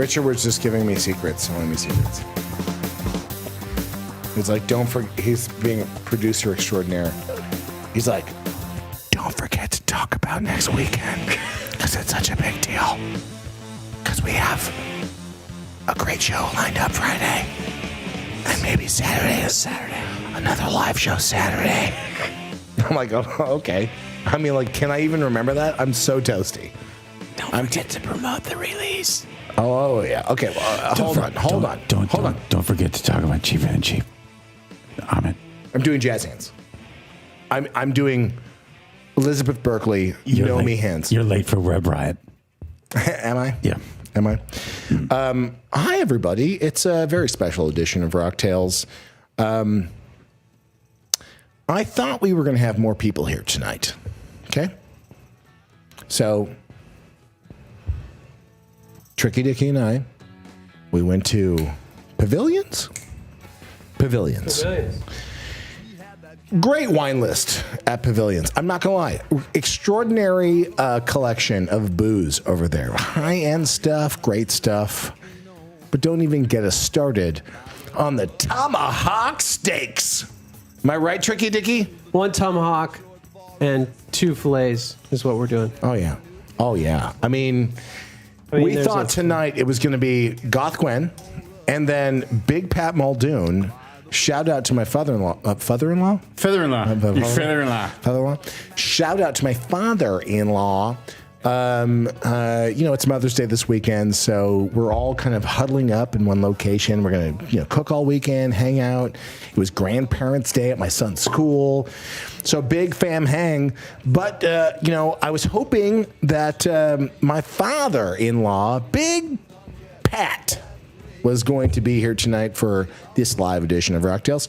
Richard was just giving me secrets, telling me secrets. He's like, don't forget, he's being a producer extraordinaire. He's like, don't forget to talk about next weekend because it's such a big deal. Because we have a great show lined up Friday. And maybe Saturday is Saturday. Another live show Saturday. I'm like, oh, okay. I mean, like, can I even remember that? I'm so toasty. Don't forget to promote the release. Oh yeah. Okay. Well, hold on. Don't forget to talk about Cheep and Cheep. Ahmed. I'm doing jazz hands. I'm doing Elizabeth Berkley. You know me hands. You're late for Web Riot. Am I? Yeah. Am I? Hi everybody. It's a very special edition of Rock Tales. I thought we were going to have more people here tonight. Okay. So Tricky Dicky and I, we went to Pavilions. Great wine list at Pavilions. I'm not going to lie. Extraordinary collection of booze over there. High-end stuff, great stuff. But don't even get us started on the tomahawk steaks. Am I right, Tricky Dicky? 1 tomahawk and 2 fillets is what we're doing. Oh, yeah. Oh, yeah. I mean we thought tonight it was going to be Goth Gwen and then Big Pat Muldoon. Shout out to my father-in-law. Father-in-law? Your feather-in-law. Shout out to my father-in-law. It's Mother's Day this weekend, so we're all kind of huddling up in one location. We're going to, cook all weekend, hang out. It was Grandparents' Day at my son's school. So big fam hang. But, I was hoping that my father-in-law, Big Pat, was going to be here tonight for this live edition of Rock Tales.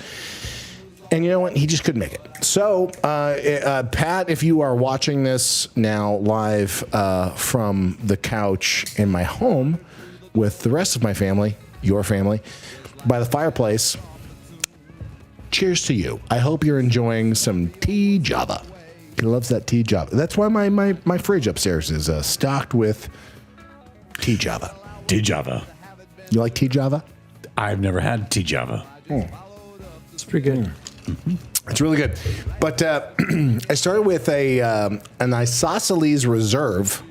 And you know what? He just couldn't make it. So, Pat, if you are watching this now live from the couch in my home with the rest of my family, your family, by the fireplace, cheers to you. I hope you're enjoying some tea Java. He loves that tea Java. That's why my fridge upstairs is stocked with tea Java. Tea Java. You like tea Java? I've never had tea Java. It's pretty good. Mm-hmm. It's really good. But I started with an Isosceles Reserve.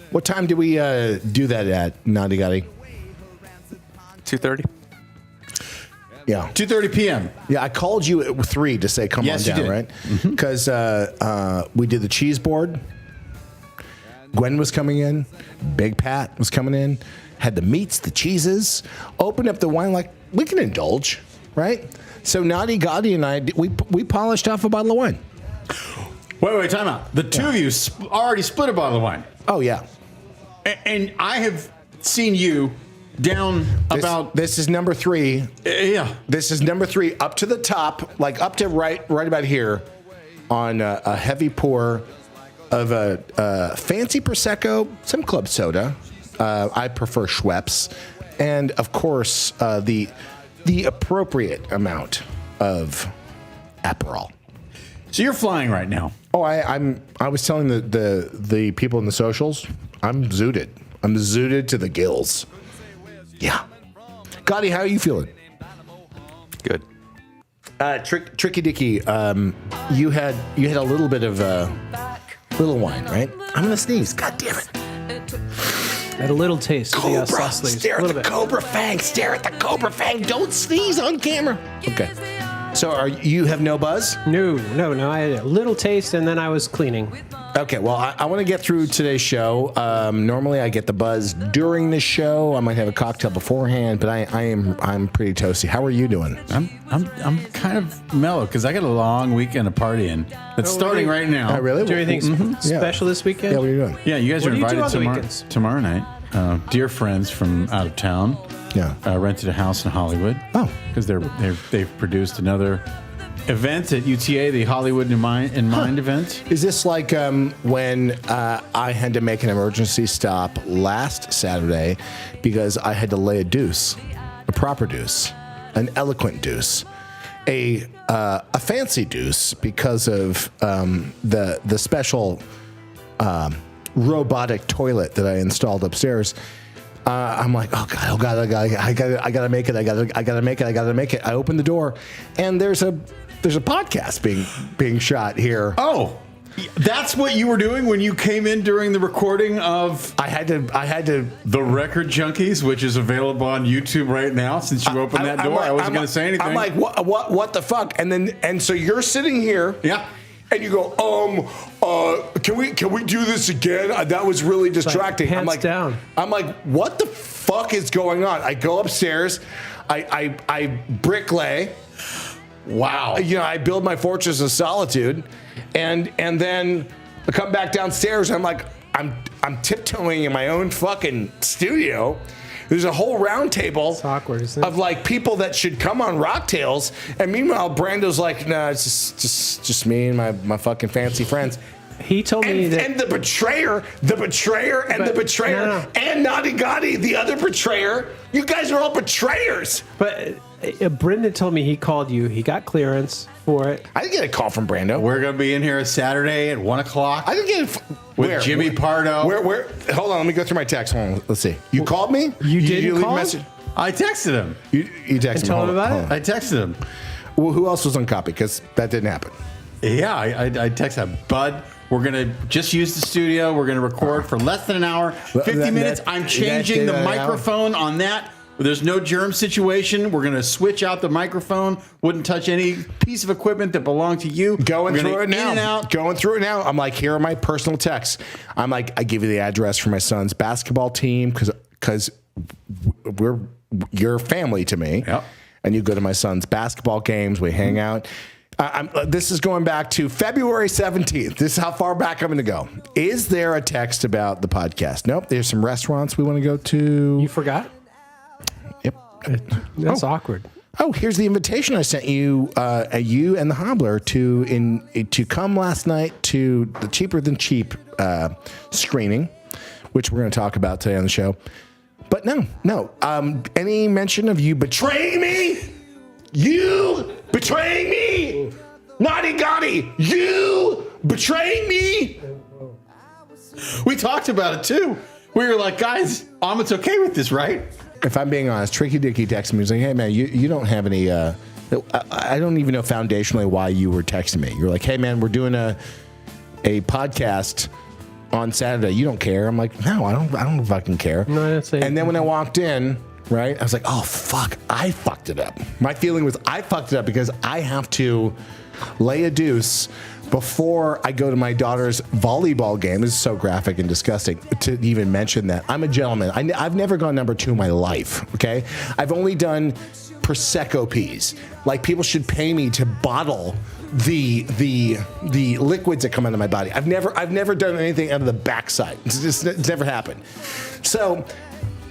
What time did we do that at, Naughty Gotti? 2:30. Yeah. 2:30 p.m. Yeah, I called you at 3 to say come Yes, on you down, did. right? Because we did the cheese board. Gwen was coming in. Big Pat was coming in. Had the meats, the cheeses. Opened up the wine like we can indulge, right? So Naughty Gotti and I, we polished off a bottle of wine. Wait, time out. The two of you already split a bottle of wine. Oh, yeah. And I have seen you down about... This is number 3. Yeah. This is number 3 up to the top, like up to right about here on a heavy pour of a fancy Prosecco, some club soda. I prefer Schweppes. And, of course, the appropriate amount of Aperol. So you're flying right now. Oh, I was telling the people in the socials, I'm zooted. I'm zooted to the gills. Yeah. Gotti, how are you feeling? Good. Tricky Dicky, you had a little bit of little wine, right? I'm gonna sneeze. God damn it. I had a little taste of the Cobra. sauce. Stare at the Cobra Fang. Stare at the Cobra Fang. Don't sneeze on camera. Okay. So you have no buzz? No. I had a little taste, and then I was cleaning. Okay, well, I want to get through today's show. Normally, I get the buzz during the show. I might have a cocktail beforehand, but I'm pretty toasty. How are you doing? I'm kind of mellow because I got a long weekend of partying that's starting right now. Oh, really? Do anything special this weekend? Yeah, what are you doing? Yeah, you guys are What do you do invited on the weekends? tomorrow night. Dear friends from out of town. Yeah. Rented a house in Hollywood. Oh. Because they've produced another event at UTA, the Hollywood in Mind event. Is this like when I had to make an emergency stop last Saturday because I had to lay a deuce, a proper deuce, an eloquent deuce, a fancy deuce because of the special robotic toilet that I installed upstairs. I'm like, oh God, I gotta make it. I gotta make it. I open the door, and there's a podcast being shot here. Oh, that's what you were doing when you came in during the recording of I had to. The Record Junkies, which is available on YouTube right now. Since you opened that door, I wasn't going to say anything. I'm like, what the fuck? And so you're sitting here, Yeah. and you go, can we do this again? That was really distracting. Pants down. I'm like, what the fuck is going on? I go upstairs, I bricklay. Wow. I build my fortress of solitude, and then I come back downstairs. And I'm like, I'm tiptoeing in my own fucking studio. There's a whole round table It's awkward, isn't it? of like people that should come on Rocktails, and meanwhile Brando's like, nah, it's just me and my fucking fancy friends. He told me that. And the betrayer, and Naughty Gotti, the other betrayer. You guys are all betrayers. But Brendan told me he called you. He got clearance for it. I didn't get a call from Brando. We're going to be in here Saturday at 1 o'clock. I didn't get it. With Jimmy Pardo. Where? Hold on, let me go through my text. Hold on, let's see. You called me? You didn't leave a call? message? I texted him. You texted me. told Hold him on, about hold it? on. I texted him. Well, who else was on copy? Because that didn't happen. Yeah, I texted him. Bud, we're going to just use the studio. We're going to record for less than an hour, 50 minutes. I'm changing the microphone on that. There's no germ situation. We're going to switch out the microphone. Wouldn't touch any piece of equipment that belonged to you. Going We're through gonna it now. In and out. Going through it now. I'm like, here are my personal texts. I'm like, I give you the address for my son's basketball team because we're your family to me. Yep. And you go to my son's basketball games. We hang out. This is going back to February 17th. This is how far back I'm going to go. Is there a text about the podcast? Nope. There's some restaurants we want to go to. You forgot? Yep. That's awkward. Oh, here's the invitation I sent you, you and the Hobbler to come last night to the Cheaper Than Cheap screening, which we're going to talk about today on the show. But no. Any mention of you betraying me? You betraying me? Naughty Gotti, you betraying me? We talked about it too. We were like, guys, Amit's okay with this, right? If I'm being honest, Tricky Dicky texted me. He's like, hey, man, you don't have any... I don't even know foundationally why you were texting me. You're like, hey, man, we're doing a podcast on Saturday. You don't care. I'm like, no, I don't fucking care. No, I didn't say And then when I walked in, right, I was like, oh, fuck, I fucked it up. My feeling was I fucked it up because I have to lay a deuce before I go to my daughter's volleyball game. This is so graphic and disgusting to even mention that. I'm a gentleman. I've never gone number 2 in my life, okay? I've only done Prosecco peas. Like, people should pay me to bottle the liquids that come out of my body. I've never done anything out of the backside. It's never happened. So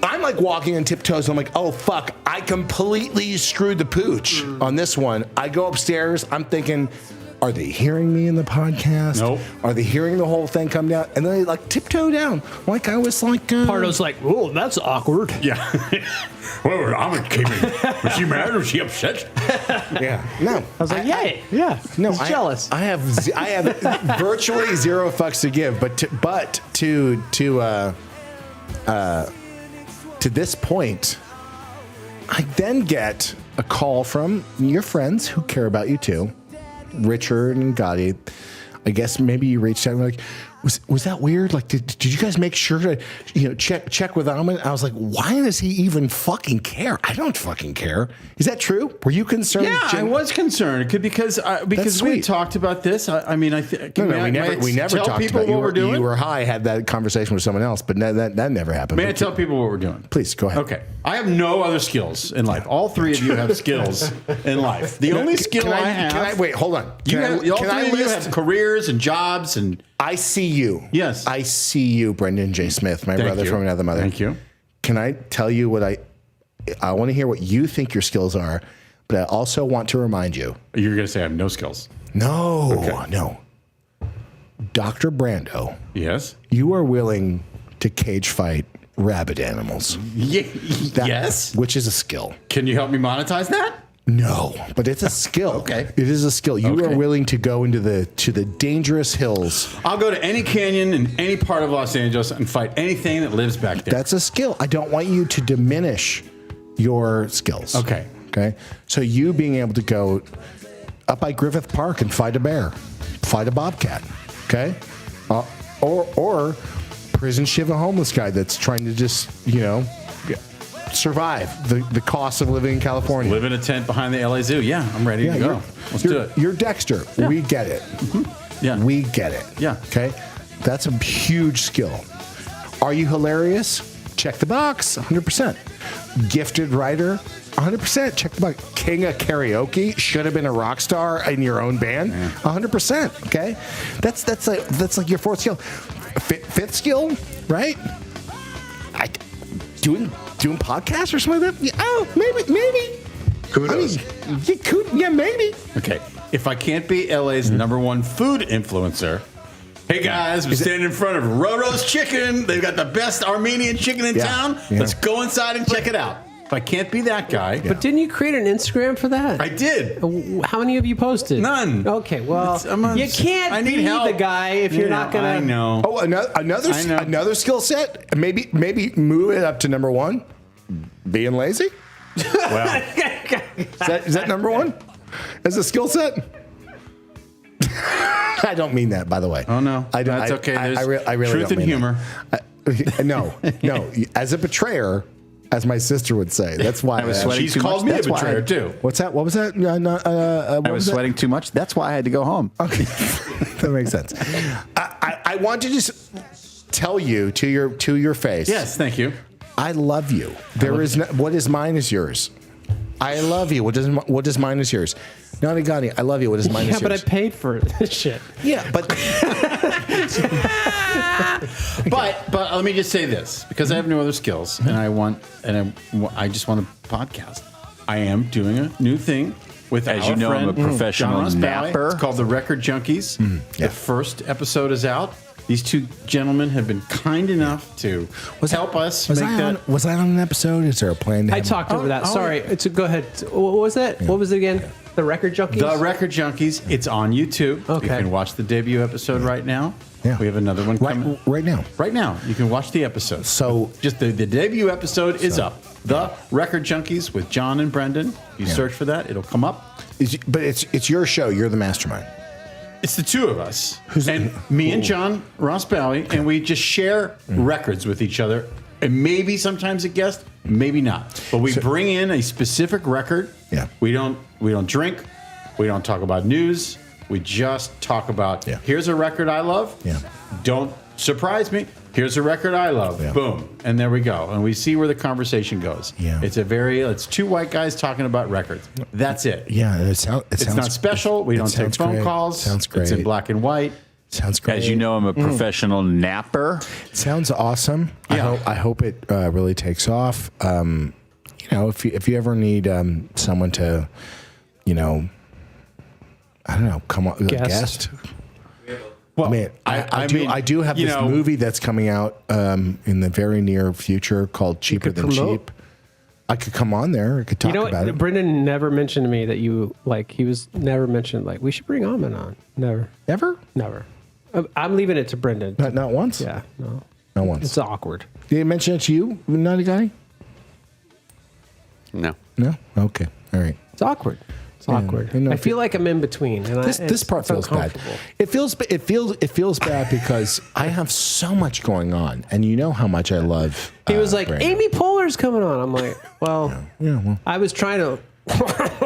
I'm like walking on tiptoes. I'm like, oh, fuck, I completely screwed the pooch on this one. I go upstairs. I'm thinking, are they hearing me in the podcast? Nope. Are they hearing the whole thing come down? And then they like tiptoe down. Like I was like... Pardo's like, oh, that's awkward. Yeah. Well, Amit came in. Was she mad? Was she upset? Yeah. No. I was like, yay. Yeah. No, He's jealous. I have virtually zero fucks to give, but to this point, I then get a call from your friends who care about you too, Richard and Gotti. I guess maybe you reached out and were like, was that weird? Like, did you guys make sure to check with Amit? I was like, why does he even fucking care? I don't fucking care. Is that true? Were you concerned? Yeah, I was concerned because we sweet. talked about this. I mean, we never tell talked people about what we're doing. You were high, had that conversation with someone else, but that never happened. May I tell people what we're doing? Please go ahead. Okay, I have no other skills in life. All 3 of you have skills in life. The only skill I have. Wait, hold on. All 3 of you have careers and jobs and. I see you. Yes. I see you, Brendan J. Smith, my brother from another mother. Thank you. Can I tell you what I want to hear what you think your skills are, but I also want to remind you. You're going to say I have no skills. No. Dr. Brando. Yes. You are willing to cage fight rabid animals. Yes. Which is a skill. Can you help me monetize that? No, but it's a skill. Okay. It is a skill. You Okay. are willing to go into the dangerous hills. I'll go to any canyon in any part of Los Angeles and fight anything that lives back there. That's a skill. I don't want you to diminish your skills. Okay. Okay. So you being able to go up by Griffith Park and fight a bear, fight a bobcat. Okay. Or prison shiv a homeless guy that's trying to just, survive the cost of living in California. Live in a tent behind the LA Zoo. Yeah, I'm ready to go. Let's do it. You're Dexter. Yeah. We get it. Yeah. We get it. Yeah. Okay. That's a huge skill. Are you hilarious? Check the box. 100%. Gifted writer. 100%. Check the box. King of karaoke. Should have been a rock star in your own band. 100%. Okay. That's like your fourth skill. Fifth skill, right? Doing podcasts or something like that? Yeah, oh, maybe. Kudos. Yeah, maybe. Okay. If I can't be LA's number one food influencer, hey guys, we're standing in front of Roro's Chicken. They've got the best Armenian chicken in town. Yeah. Let's go inside and check it out. If I can't be that guy, But didn't you create an Instagram for that? I did. How many have you posted? None. Okay, well, It's- you can't I need be help. the guy if you're not gonna. I know. Oh, another skill set. Maybe move it up to number one. Being lazy. Well, Is that number one? As a skill set. I don't mean that, by the way. oh no, I don't. That's okay. There's I really truth don't and mean humor. that. No. As a betrayer, as my sister would say. That's why I was sweating She's too called much. me a That's why betrayer too. What's that? What was that? I was sweating too much. That's why I had to go home. Okay, that makes sense. I want to just tell you to your face. Yes, thank you. I love you. What is mine is yours. I love you. What is mine is yours. Nani Gani, I love you. What is mine Yeah, is but I yours. paid for this shit. Yeah, but But let me just say this, because I have no other skills, and I just want a podcast. I am doing a new thing with As our you know, I'm a friend, professional John Ross Bally. napper. It's called The Record Junkies. yeah. The first episode is out. These two gentlemen have been kind enough to help us make that. Was I on an episode? Is there a plan? To I have- talked over that. oh, Sorry. Go ahead. What was that? What was it again? The Record Junkies? The Record Junkies. It's on YouTube. Okay. You can watch the debut episode right now. Yeah. We have another one coming. right now. Right now, you can watch the episode. So- just the debut episode is up. The Record Junkies with John and Brendan. You search for that, it'll come up. But it's your show. You're the mastermind. It's the two of us, Who's- and me and John Ross Bally, and we just share records with each other, and maybe sometimes a guest, maybe not. But we bring in a specific record. Yeah. We don't drink. We don't talk about news. We just talk about here's a record I love. Yeah. Don't surprise me. Here's a record I love. Yeah. Boom. And there we go. And we see where the conversation goes. Yeah. It's two white guys talking about records. That's it. Yeah, it sounds. It's not special. We don't take phone calls. Sounds great. It's in black and white. Sounds great. As you know, I'm a professional napper. Sounds awesome. Yeah. I hope it really takes off. If you ever need someone to, I don't know, come on, guest. Well, I mean, I do have this movie that's coming out in the very near future called Cheaper Than promote. Cheap. I could come on there. I could talk You know about what? it. Brendan never mentioned to me that he was never mentioned, we should bring Ahmed on. Never. Ever? Never. I'm leaving it to Brendan. Not once? Yeah, no. Not once. It's awkward. Did he mention it to you, Naughty Guy? No. No? Okay. All right. It's awkward. It's awkward. I know. I feel like I'm in between. And This part it's feels bad. uncomfortable. It feels bad because I have so much going on, and you know how much I love. He was like, Brandon. Amy Poehler's coming on. I'm like, well, well. I was trying to.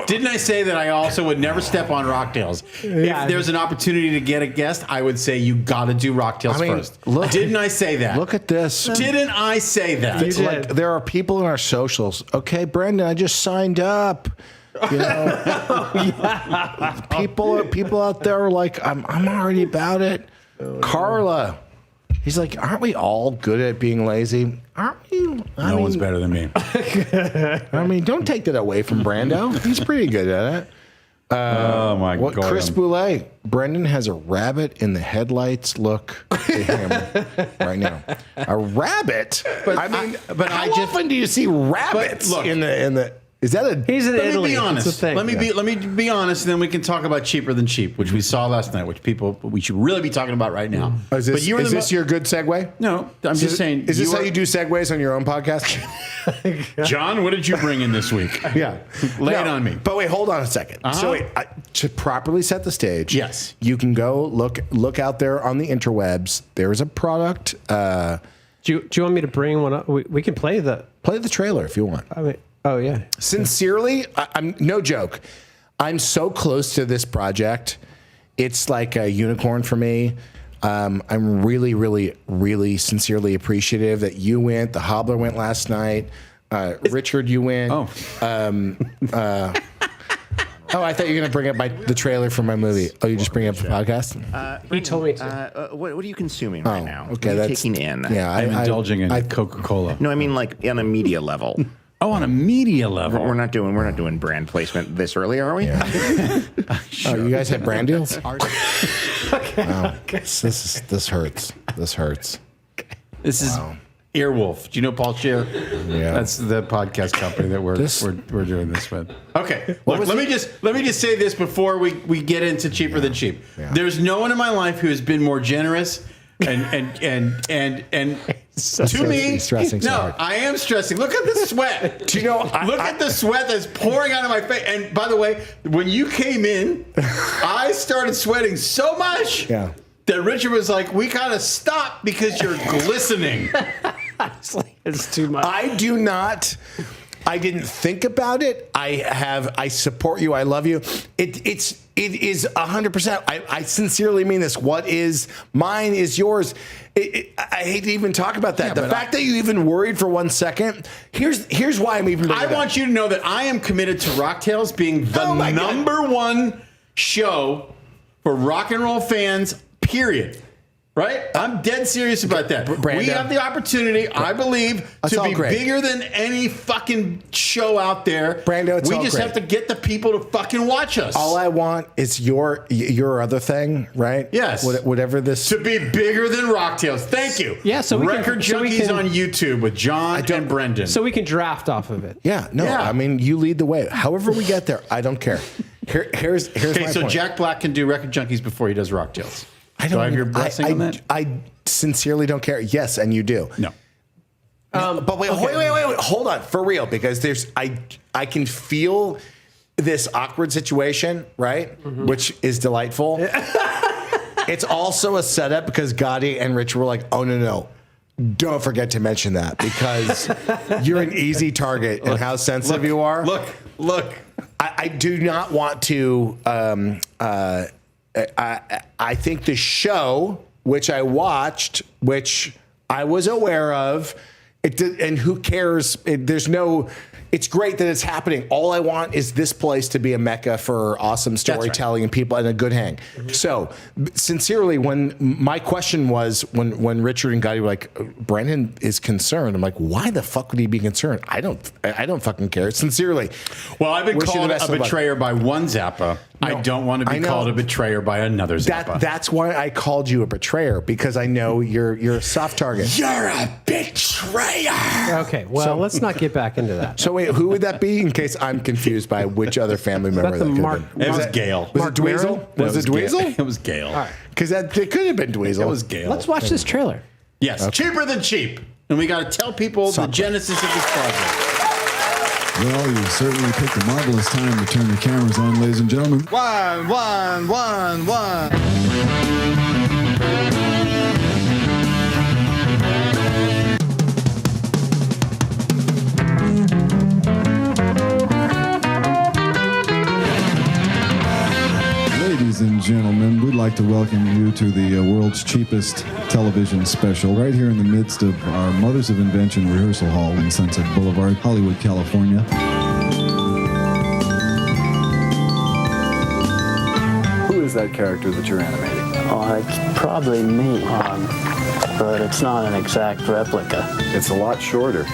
Didn't I say that I also would never step on Rocktails? Yeah. If there's an opportunity to get a guest, I would say you got to do Rocktails first. Didn't I say that? Look at this. Didn't I say that? You It's did. like there are people in our socials. Okay, Brendan, I just signed up. You know, people out there are like, I'm already about it. Carla, he's like, aren't we all good at being lazy? Aren't we? No one's better than me. I mean, don't take that away from Brando. He's pretty good at it. Oh my What god! Chris Boulay? Brendan has a rabbit in the headlights. Look to him right now. A rabbit? But I mean, but how I just- often do you see rabbits look, in the? Is that a? He's in Let Italy. me be honest. It's a thing. Let me be honest, and then we can talk about Cheaper Than Cheap, which we saw last night, which we should really be talking about right now. Is this, your good segue? No, I'm just saying. Is this how you do segues on your own podcast? John, what did you bring in this week? Yeah, Lay it on me. But wait, hold on a second. So wait, to properly set the stage, Yes. you can go look out there on the interwebs. There's a product. Do you want me to bring one up? We can play the trailer if you want. I mean, oh yeah. Sincerely, I'm no joke. I'm so close to this project. It's like a unicorn for me. I'm really, really, really sincerely appreciative that you went. The Hobbler went last night. Richard, you went. Oh. I thought you were going to bring up the trailer for my movie. Oh, you just bring up the podcast? He told me to. What are you consuming right now? Okay, what are you that's taking in? Yeah, I'm indulging in Coca-Cola. No, I mean like on a media level. Oh, on a media level. We're not doing brand placement this early, are we? Oh, you guys have brand deals? Wow. This hurts. This hurts. This is Earwolf. Do you know Paul Scheer? Yeah. That's the podcast company that we're doing this with. Okay. Look, let me just say this before we get into Cheaper Than Cheap. Yeah. There's no one in my life who has been more generous and to me. He's stressing so no, hard. I am stressing. Look at the sweat. Do you know? Look at the sweat that's pouring out of my face. And by the way, when you came in, I started sweating so much. Yeah. That Richard was like, we gotta stop because you're glistening. It's too much. I didn't think about it. I support you. I love you. It is 100%. I sincerely mean this. What is mine is yours. I hate to even talk about that. Yeah, the fact that you even worried for 1 second. Here's why I'm even. I want you to know that I am committed to Rock Tales being the number one show for rock and roll fans. Period. Right? I'm dead serious about that. We have the opportunity, I believe, to be bigger than any fucking show out there. Brando, it's we all just great. have to get the people to fucking watch us. All I want is your other thing, right? Yes. Whatever this. To be bigger than Rock Tales. Thank you. Yeah, so we Record Junkies on YouTube with John and Brendan. So we can draft off of it. Yeah. No. Yeah. I mean, you lead the way. However we get there, I don't care. Here's okay, my so point. Jack Black can do Record Junkies before he does Rock Tales. Do I have your blessing on that? I sincerely don't care. Yes, and you do. No. But wait, hold on, for real, because I can feel this awkward situation, right? Mm-hmm. Which is delightful. It's also a setup because Gotti and Rich were like, oh no. Don't forget to mention that because you're an easy target and how sensitive you are. Look. I do not want to. I think the show, which I watched, which I was aware of, and who cares? It's great that it's happening. All I want is this place to be a mecca for awesome storytelling and people and a good hang. Mm-hmm. So, sincerely, when my question was when Richard and Gotti were like, Brendan is concerned, I'm like, why the fuck would he be concerned? I don't fucking care. Sincerely. Well, I've been Wish you called the best a of luck. betrayer by one Zappa. No, I don't want to be called a betrayer by another Zappa. That's why I called you a betrayer, because I know you're a soft target. You're a betrayer. Okay, well, let's not get back into that. So wait, who would that be? In case I'm confused by which other family member that could have been. It was Gail. Was it Dweezil? Was it Dweezil? It was Gail. All right. Because it could have been Dweezil. It was Gail. Let's watch this trailer. Yes, Cheaper Than Cheap. And we got to tell people the genesis of this project. Well, you certainly picked a marvelous time to turn the cameras on, ladies and gentlemen. One. Ladies and gentlemen, we'd like to welcome you to the world's cheapest television special right here in the midst of our Mothers of Invention rehearsal hall in Sunset Boulevard, Hollywood, California. Who is that character that you're animating? Oh, it's probably me, but it's not an exact replica. It's a lot shorter.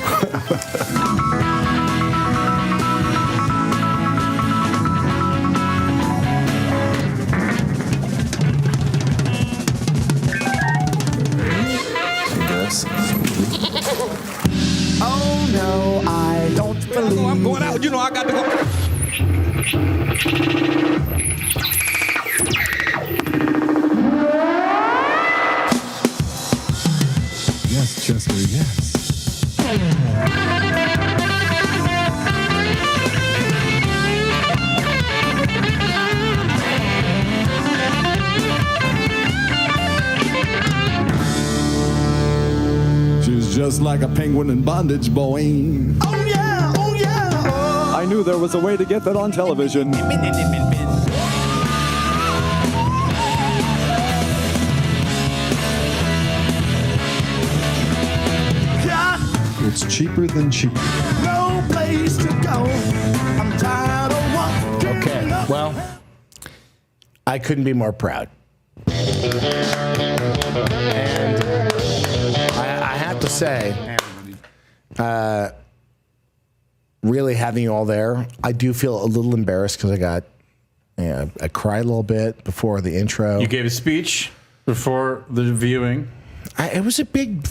Oh no, I don't believe. I'm going out. You know, I got Yes, Chester, yes. She's just like a penguin in bondage, boy. Oh yeah, oh yeah. I knew there was a way to get that on television. It's cheaper than cheap. No place to go. I'm tired of walking. Okay, well, I couldn't be more proud. And I have to say, really having you all there, I do feel a little embarrassed because I cried a little bit before the intro. You gave a speech before the viewing. It was a big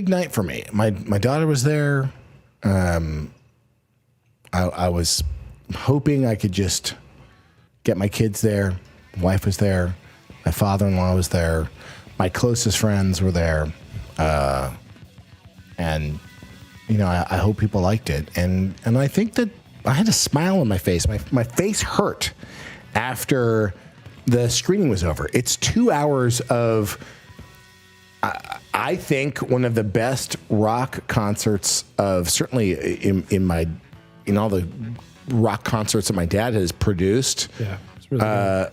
night for me. My daughter was there. I was hoping I could just get my kids there. My wife was there. My father-in-law was there. My closest friends were there. And I hope people liked it. And I think that I had a smile on my face. My face hurt after the screening was over. It's 2 hours of, I think, one of the best rock concerts of, certainly in all the rock concerts that my dad has produced. Yeah, it's really good.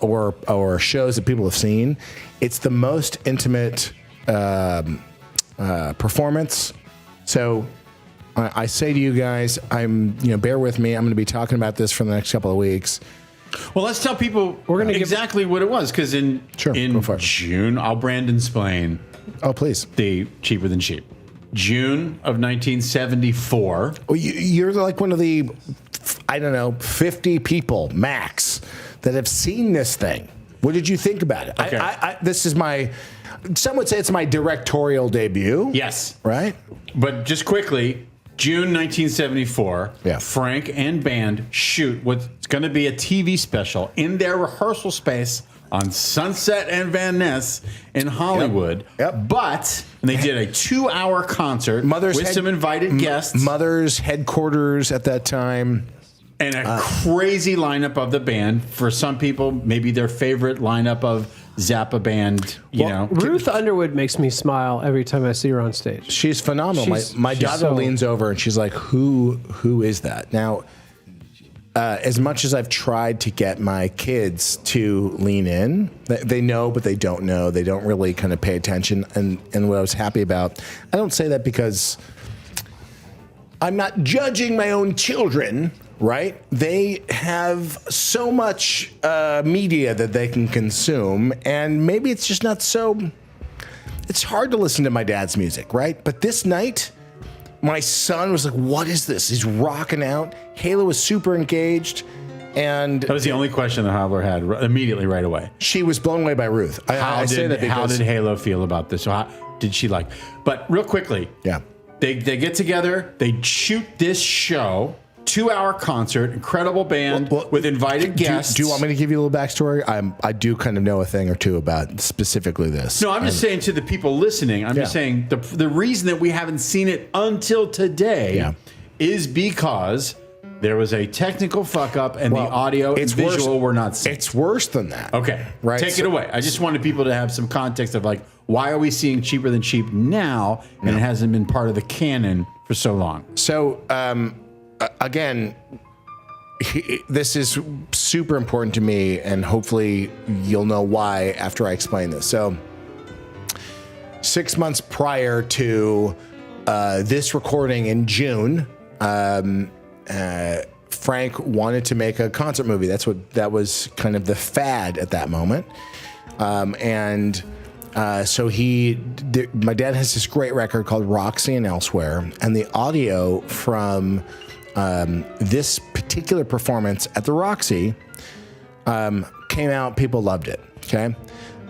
Or shows that people have seen. It's the most intimate performance. So I say to you guys, bear with me. I'm going to be talking about this for the next couple of weeks. Well, let's tell people exactly what it was, because in June, I'll Brandon-splain. Oh, please. The Cheaper Than Cheap. June of 1974. Well, you're like one of the, 50 people max that have seen this thing. What did you think about it? Okay. This is some would say it's my directorial debut. Yes. Right? But just quickly, June 1974, Frank and band shoot what's going to be a TV special in their rehearsal space on Sunset and Van Ness in Hollywood. Yep. But they did a 2-hour concert with some invited guests. Mother's headquarters at that time. And a crazy lineup of the band. For some people, maybe their favorite lineup of Zappa band, Ruth Underwood makes me smile every time I see her on stage. She's phenomenal. My daughter leans over and she's like, who is that? Now, as much as I've tried to get my kids to lean in, they know, but they don't know. They don't really kind of pay attention. And what I was happy about, I don't say that because I'm not judging my own children, right? They have so much media that they can consume, and maybe it's just not so. It's hard to listen to my dad's music, right? But this night, my son was like, "What is this?" He's rocking out. Halo was super engaged, and that was the only question that Hobbler had immediately right away. She was blown away by Ruth. How did Halo feel about this? So how did she like? But real quickly, they get together. They shoot this show. 2-hour concert, incredible band with invited guests. Do you want me to give you a little backstory? I do kind of know a thing or two about specifically this. No, I'm just saying to the people listening, I'm just saying the reason that we haven't seen it until today is because there was a technical fuck up and the audio and visual were not synced. It's worse than that. Okay, right. Take it away. I just wanted people to have some context of like, why are we seeing Cheaper Than Cheap now and it hasn't been part of the canon for so long? So, again, this is super important to me, and hopefully you'll know why after I explain this. So, 6 months prior to this recording in June, Frank wanted to make a concert movie. That was kind of the fad at that moment, so my dad has this great record called Roxy and Elsewhere, and the audio from this particular performance at the Roxy came out. People loved it. Okay,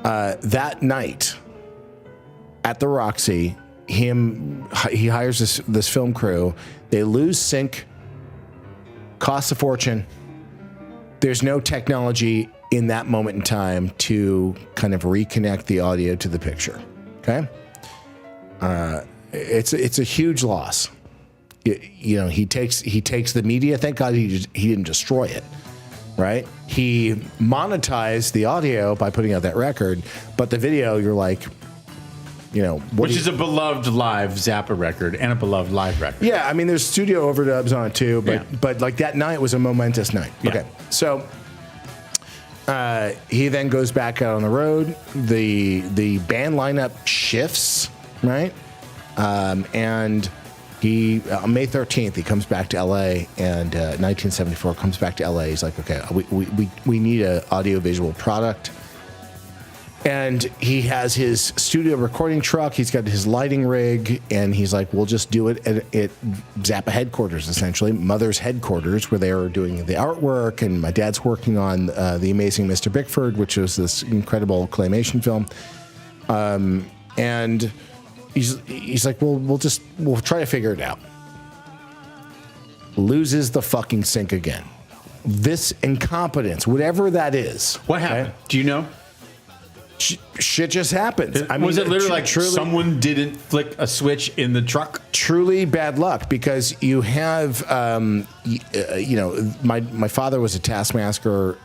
that night at the Roxy, he hires this film crew. They lose sync, costs a fortune. there's no technology in that moment in time to kind of reconnect the audio to the picture. Okay. It's a huge loss. You know, he takes the media. Thank God he didn't destroy it. Right. He monetized the audio by putting out that record, but the video, you're like, you know, which is a beloved live Zappa record and a beloved live record. Yeah, I mean, there's studio overdubs on it too, but like that night was a momentous night. Yeah. Okay, so he then goes back out on the road. The band lineup shifts, right? And he on May 13th he comes back to L.A. and 1974 comes back to L.A. He's like, okay, we need an audiovisual product. And he has his studio recording truck. He's got his lighting rig, and he's like, "We'll just do it at Zappa headquarters, essentially, Mother's headquarters, where they are doing the artwork." And my dad's working on The Amazing Mr. Bickford, which was this incredible claymation film. And he's like, "Well, we'll try to figure it out." Loses the fucking sync again. This incompetence, whatever that is. What happened? Do you know? Shit just happens. I mean, was it literally like truly, someone didn't flick a switch in the truck? Truly bad luck, because you have, you know, my father was a taskmaster.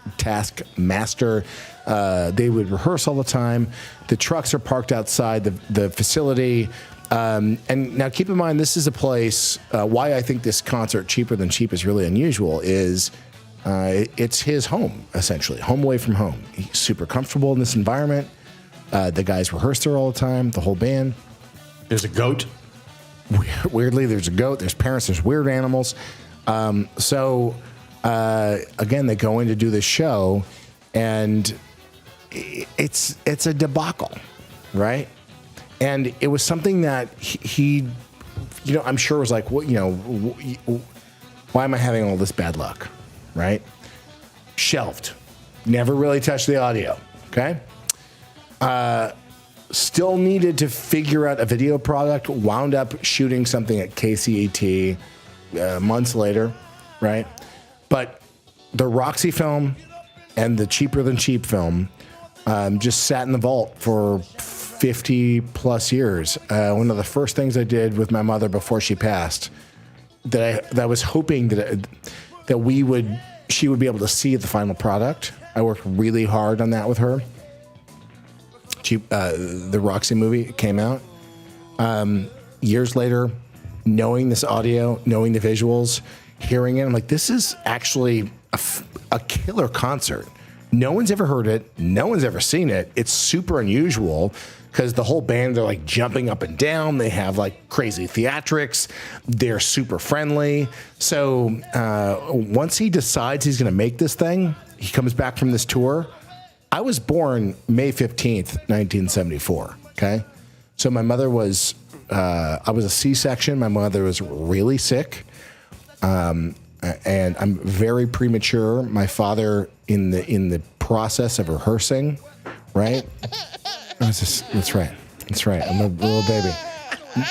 They would rehearse all the time. The trucks are parked outside the facility. And now keep in mind, this is a place, why I think this concert, Cheaper Than Cheap, is really unusual is it's his home, essentially, home away from home. He's super comfortable in this environment. The guys rehearse there all the time, the whole band. There's a goat. Weirdly, there's a goat, there's parents, there's weird animals. So again, they go in to do this show, and it's a debacle, right? And it was something that he you know, I'm sure was like, what, you know, why am I having all this bad luck? Right? Shelved. Never really touched the audio. Okay? Still needed to figure out a video product. Wound up shooting something at KCET months later. Right? But the Roxy film and the Cheaper Than Cheap film just sat in the vault for 50 plus years. One of the first things I did with my mother before she passed, that I was hoping that she would be able to see the final product. I worked really hard on that with her. The Roxy movie came out. Years later, knowing this audio, knowing the visuals, hearing it, I'm like, this is actually a killer concert. No one's ever heard it. No one's ever seen it. It's super unusual because the whole band, they're like jumping up and down. They have like crazy theatrics. They're super friendly. So once he decides he's going to make this thing, he comes back from this tour. I was born May 15th, 1974. Okay. So my mother was, I was a C-section. My mother was really sick. And I'm very premature. My father in the process of rehearsing, right? That's right. I'm a little baby.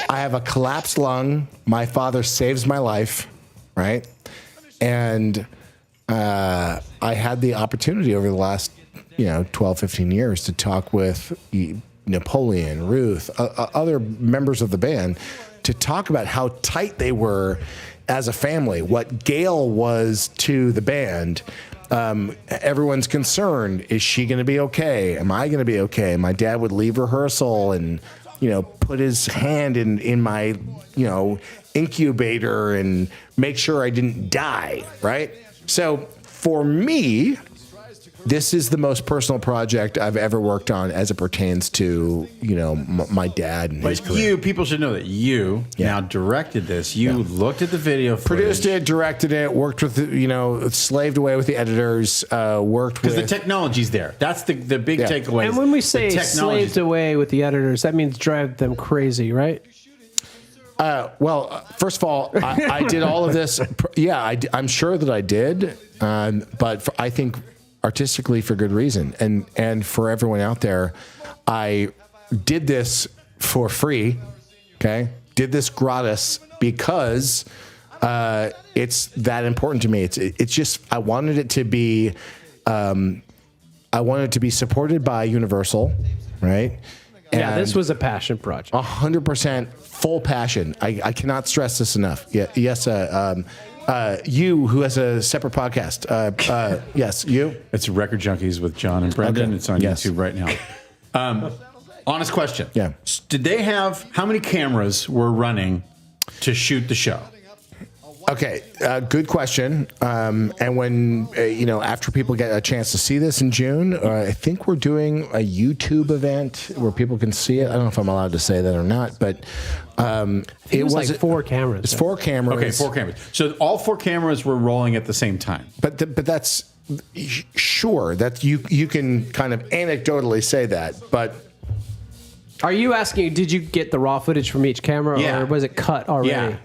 I have a collapsed lung. My father saves my life, right? And I had the opportunity over the last, 12, 15 years to talk with Napoleon, Ruth, other members of the band, to talk about how tight they were as a family, what Gail was to the band. Everyone's concerned, is she going to be okay? Am I going to be okay? My dad would leave rehearsal and, put his hand in my, incubator and make sure I didn't die, right? So for me, this is the most personal project I've ever worked on as it pertains to, my dad and his career. People should know that you now directed this. You looked at the video footage. Produced it, directed it, worked with, slaved away with the editors, worked with... Because the technology's there. That's the big takeaway. And when we say slaved away with the editors, that means drive them crazy, right? Well, first of all, I did all of this. Yeah, I'm sure that I did, but I think artistically for good reason. And for everyone out there, I did this for free, okay? Did this gratis because it's that important to me. It's just I wanted it to be supported by Universal, right? Yeah, this was a passion project. 100% full passion. I cannot stress this enough. Yeah, yes. You who has a separate podcast. Yes, you. It's Record Junkies with John and Brendan. Okay. It's on Yes. YouTube right now. Honest question. Yeah. Did they have how many cameras were running to shoot the show? Okay, good question. And when after people get a chance to see this in June, I think we're doing a YouTube event where people can see it. I don't know if I'm allowed to say that or not, but It was like 4 cameras. It's 4 cameras. Okay, 4 cameras. So all 4 cameras were rolling at the same time. But that's sure that you can kind of anecdotally say that, but. Are you asking, did you get the raw footage from each camera, Yeah. or was it cut already? Yeah.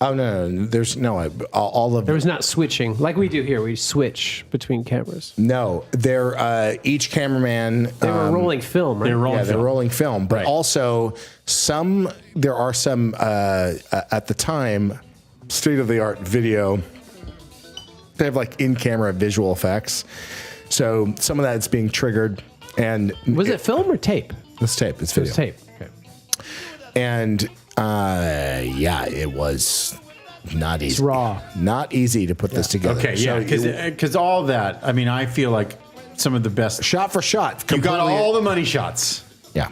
Oh no! There's no all of There was not switching like we do here. We switch between cameras. no. They're each cameraman. They were rolling film, right? They were rolling They're film. rolling film, but Right. also there are some at the time state of the art video. They have like in camera visual effects, so some of that's being triggered. And Was it film or tape? It's tape. It's It video. was tape. Okay. And it was not easy. It's raw. Not easy to put this together. Okay, yeah, So because all that. I mean, I feel like some of the best. shot for shot. You got completely- all the money shots. Yeah.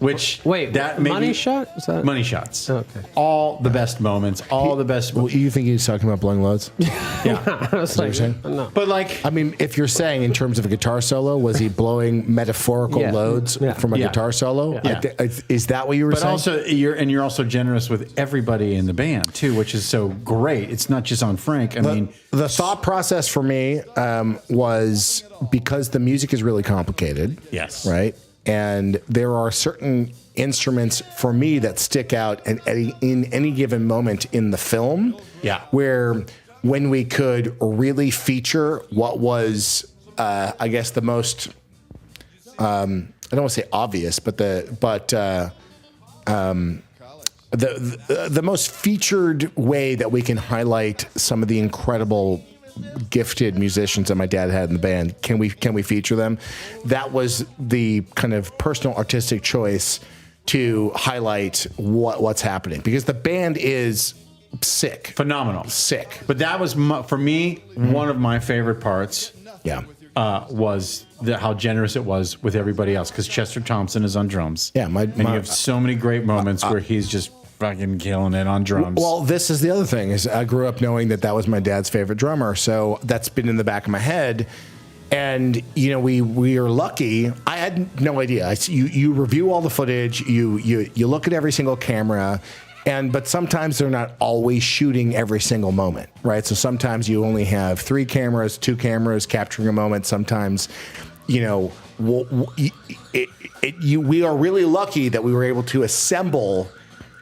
Which Wait, that maybe, money shot? Is that money shots. Okay. All the best moments. All the best. Well, you think he's talking about blowing loads? I was like, saying? no. But like, I mean, if you're saying in terms of a guitar solo, was he blowing metaphorical Yeah. loads Yeah. from a Yeah. guitar solo? Yeah. Is that what you were but saying? also you're also generous with everybody in the band too, which is so great. It's not just on Frank. I mean, the thought process for me was because the music is really complicated. Yes. Right. And there are certain instruments for me that stick out in any given moment in the film. Yeah. Where when we could really feature what was, I guess, the most, I don't want to say obvious, but the most featured way that we can highlight some of the incredible gifted musicians that my dad had in the band. Can we feature them? That was the kind of personal artistic choice to highlight what's happening, because the band is sick, phenomenal, sick. But that was for me one of my favorite parts. Yeah. Was how generous it was with everybody else, because Chester Thompson is on drums. Yeah, and you have so many great moments where he's just fucking killing it on drums. Well, this is the other thing, is I grew up knowing that was my dad's favorite drummer, so that's been in the back of my head. And we are lucky. I had no idea. You review all the footage. You look at every single camera, but sometimes they're not always shooting every single moment, right? So sometimes you only have 3 cameras, 2 cameras capturing a moment. Sometimes, we are really lucky that we were able to assemble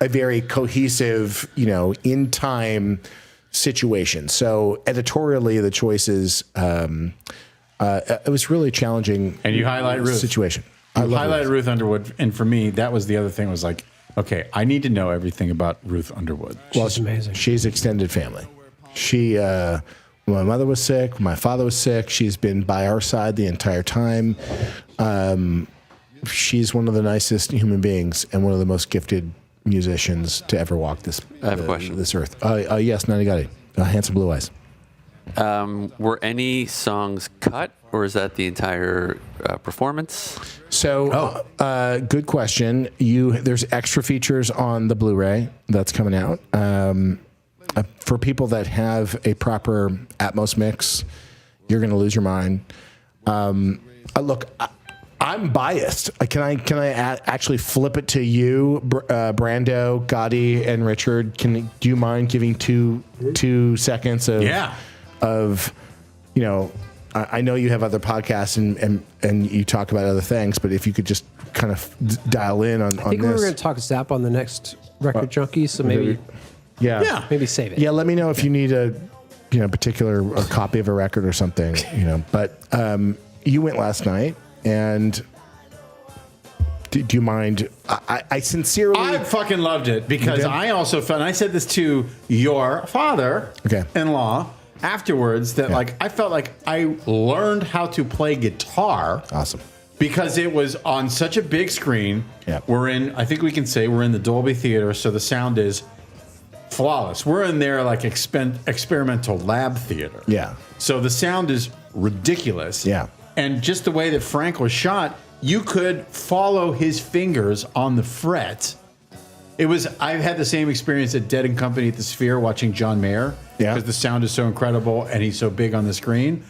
a very cohesive, in time situation. So editorially, the choices. It was really challenging. And you highlight Ruth. Situation. You highlighted Ruth Underwood, and for me, that was the other thing. Was like, okay, I need to know everything about Ruth Underwood. She's amazing. She's extended family. She, when my mother was sick, when my father was sick, she's been by our side the entire time. She's one of the nicest human beings and one of the most gifted musicians to ever walk this. I have a question. This earth. Yes, Nanigati. Handsome Blue Eyes. Were any songs cut, or is that the entire performance? So, good question. There's extra features on the Blu-ray that's coming out. For people that have a proper Atmos mix, you're going to lose your mind. Look, I'm biased. Can I actually flip it to you, Brando, Gotti, and Richard? Do you mind giving two seconds of? Yeah. I know you have other podcasts and you talk about other things, but if you could just kind of dial in on I think we were going to talk Zappa on the next Record Junkies, so maybe maybe save it. Yeah, let me know if you need a particular copy of a record or something. But you went last night, and do you mind? I sincerely, I fucking loved it because I also felt, and I said this to your father-in-law afterwards, that like I felt like I learned how to play guitar. Awesome. Because it was on such a big screen. Yeah. I think we can say we're in the Dolby Theater, so the sound is flawless. We're in there like experimental lab theater. Yeah. So the sound is ridiculous. Yeah. And just the way that Frank was shot, you could follow his fingers on the fret. I've had the same experience at Dead and Company at the Sphere watching John Mayer. Yeah. Because the sound is so incredible and he's so big on the screen.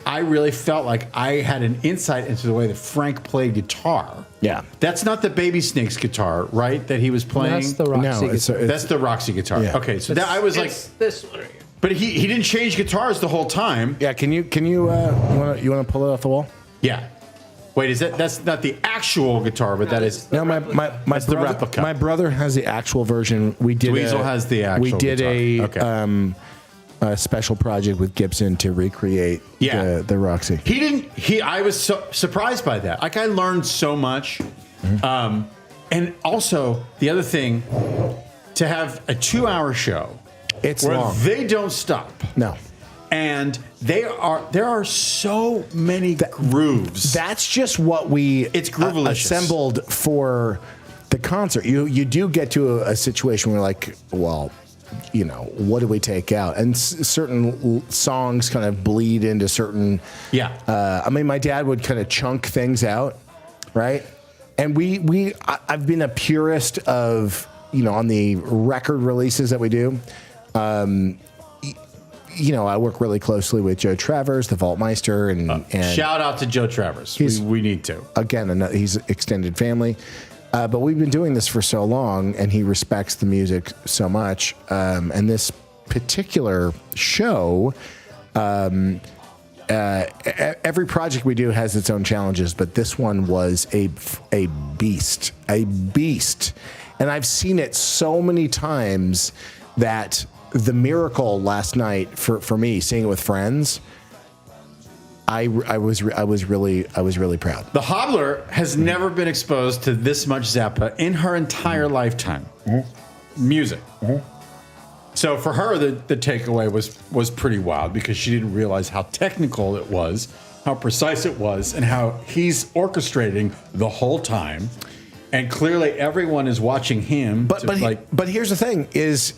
I really felt like I had an insight into the way that Frank played guitar. Yeah. That's not the Baby Snakes guitar, right? That he was playing. That's the Roxy guitar. That's the Roxy guitar. Yeah. Okay, so that I was like, this one right here. but he didn't change guitars the whole time. Yeah, can you want to pull it off the wall? Yeah. Wait, that's not the actual guitar, but that is. No, my That's the brother, replica. My brother has the actual version. We did. Dweezil has the actual We did guitar. a special project with Gibson to recreate the Roxy. I was so surprised by that. Like I learned so much. And also the other thing, to have a 2-hour show, It's where long. they don't stop. No. And there are so many grooves. That's just what we assembled for the concert. You do get to a situation where like, well, what do we take out? And certain songs kind of bleed into certain. Yeah. I mean, my dad would kind of chunk things out, right? And I've been a purist of, on the record releases that we do. I work really closely with Joe Travers, the Vaultmeister, and shout out to Joe Travers. We need to. Again, he's extended family. But we've been doing this for so long, and he respects the music so much. And this particular show, every project we do has its own challenges, but this one was a beast. And I've seen it so many times that the miracle last night for me, seeing it with friends, I was really proud. The Hobbler has never been exposed to this much Zappa in her entire lifetime. Music. So for her, the takeaway was pretty wild because she didn't realize how technical it was, how precise it was, and how he's orchestrating the whole time. And clearly, everyone is watching him. But here's the thing: is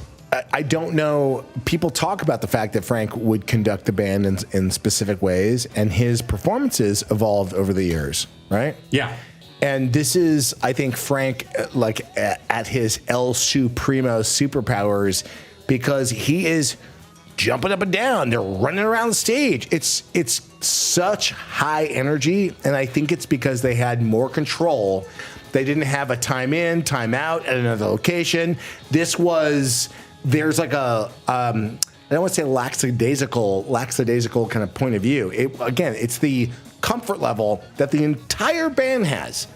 I don't know. People talk about the fact that Frank would conduct the band in specific ways, and his performances evolved over the years, right? Yeah. And this is, I think, Frank like at his El Supremo superpowers, because he is jumping up and down. They're running around the stage. It's such high energy, and I think it's because they had more control. They didn't have a time in, time out at another location. There's like a, I don't want to say lackadaisical kind of point of view. It's the comfort level that the entire band has.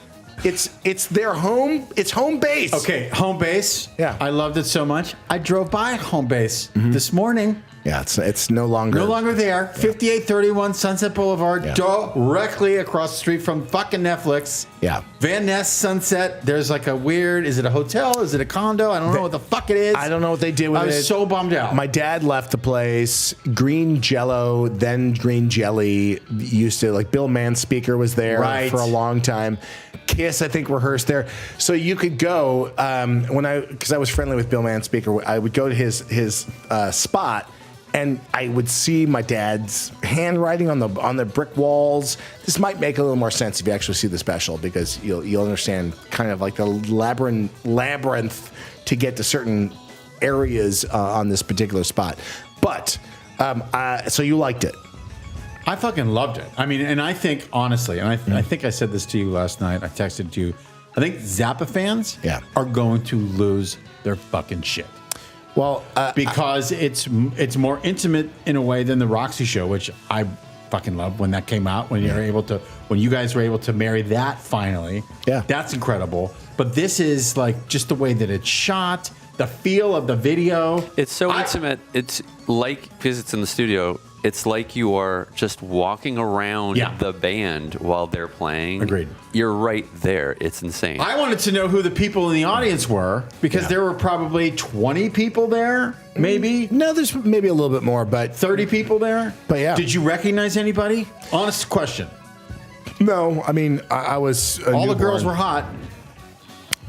It's their home. It's home base. Okay, home base. Yeah. I loved it so much. I drove by home base this morning. Yeah, it's no longer there. 5831 Sunset Boulevard, directly across the street from fucking Netflix. Yeah. Van Ness Sunset. There's like a weird, is it a hotel? Is it a condo? I don't know what the fuck it is. I don't know what they did with it. I was so bummed out. My dad left the place. Green Jello, then Green Jelly. Used to, like, Bill Manspeaker was there for a long time. Kiss, I think, rehearsed there. So you could go, because I was friendly with Bill Manspeaker, I would go to his spot, and I would see my dad's handwriting on the brick walls. This might make a little more sense if you actually see the special, because you'll understand kind of like the labyrinth to get to certain areas on this particular spot. But so you liked it. I fucking loved it. I mean, and I think, honestly, and I think I said this to you last night, I texted you, I think Zappa fans are going to lose their fucking shit. Well, because it's more intimate in a way than the Roxy show, which I fucking love when that came out, when you guys were able to marry that finally. Yeah. That's incredible. But this is like just the way that it's shot, the feel of the video. It's so intimate. It's like, because it's in the studio, it's like you are just walking around the band while they're playing. Agreed. You're right there. It's insane. I wanted to know who the people in the audience were because there were probably 20 people there, maybe. No, there's maybe a little bit more, but 30 people there. But yeah. Did you recognize anybody? Honest question. No, I mean, I was all the girls were hot.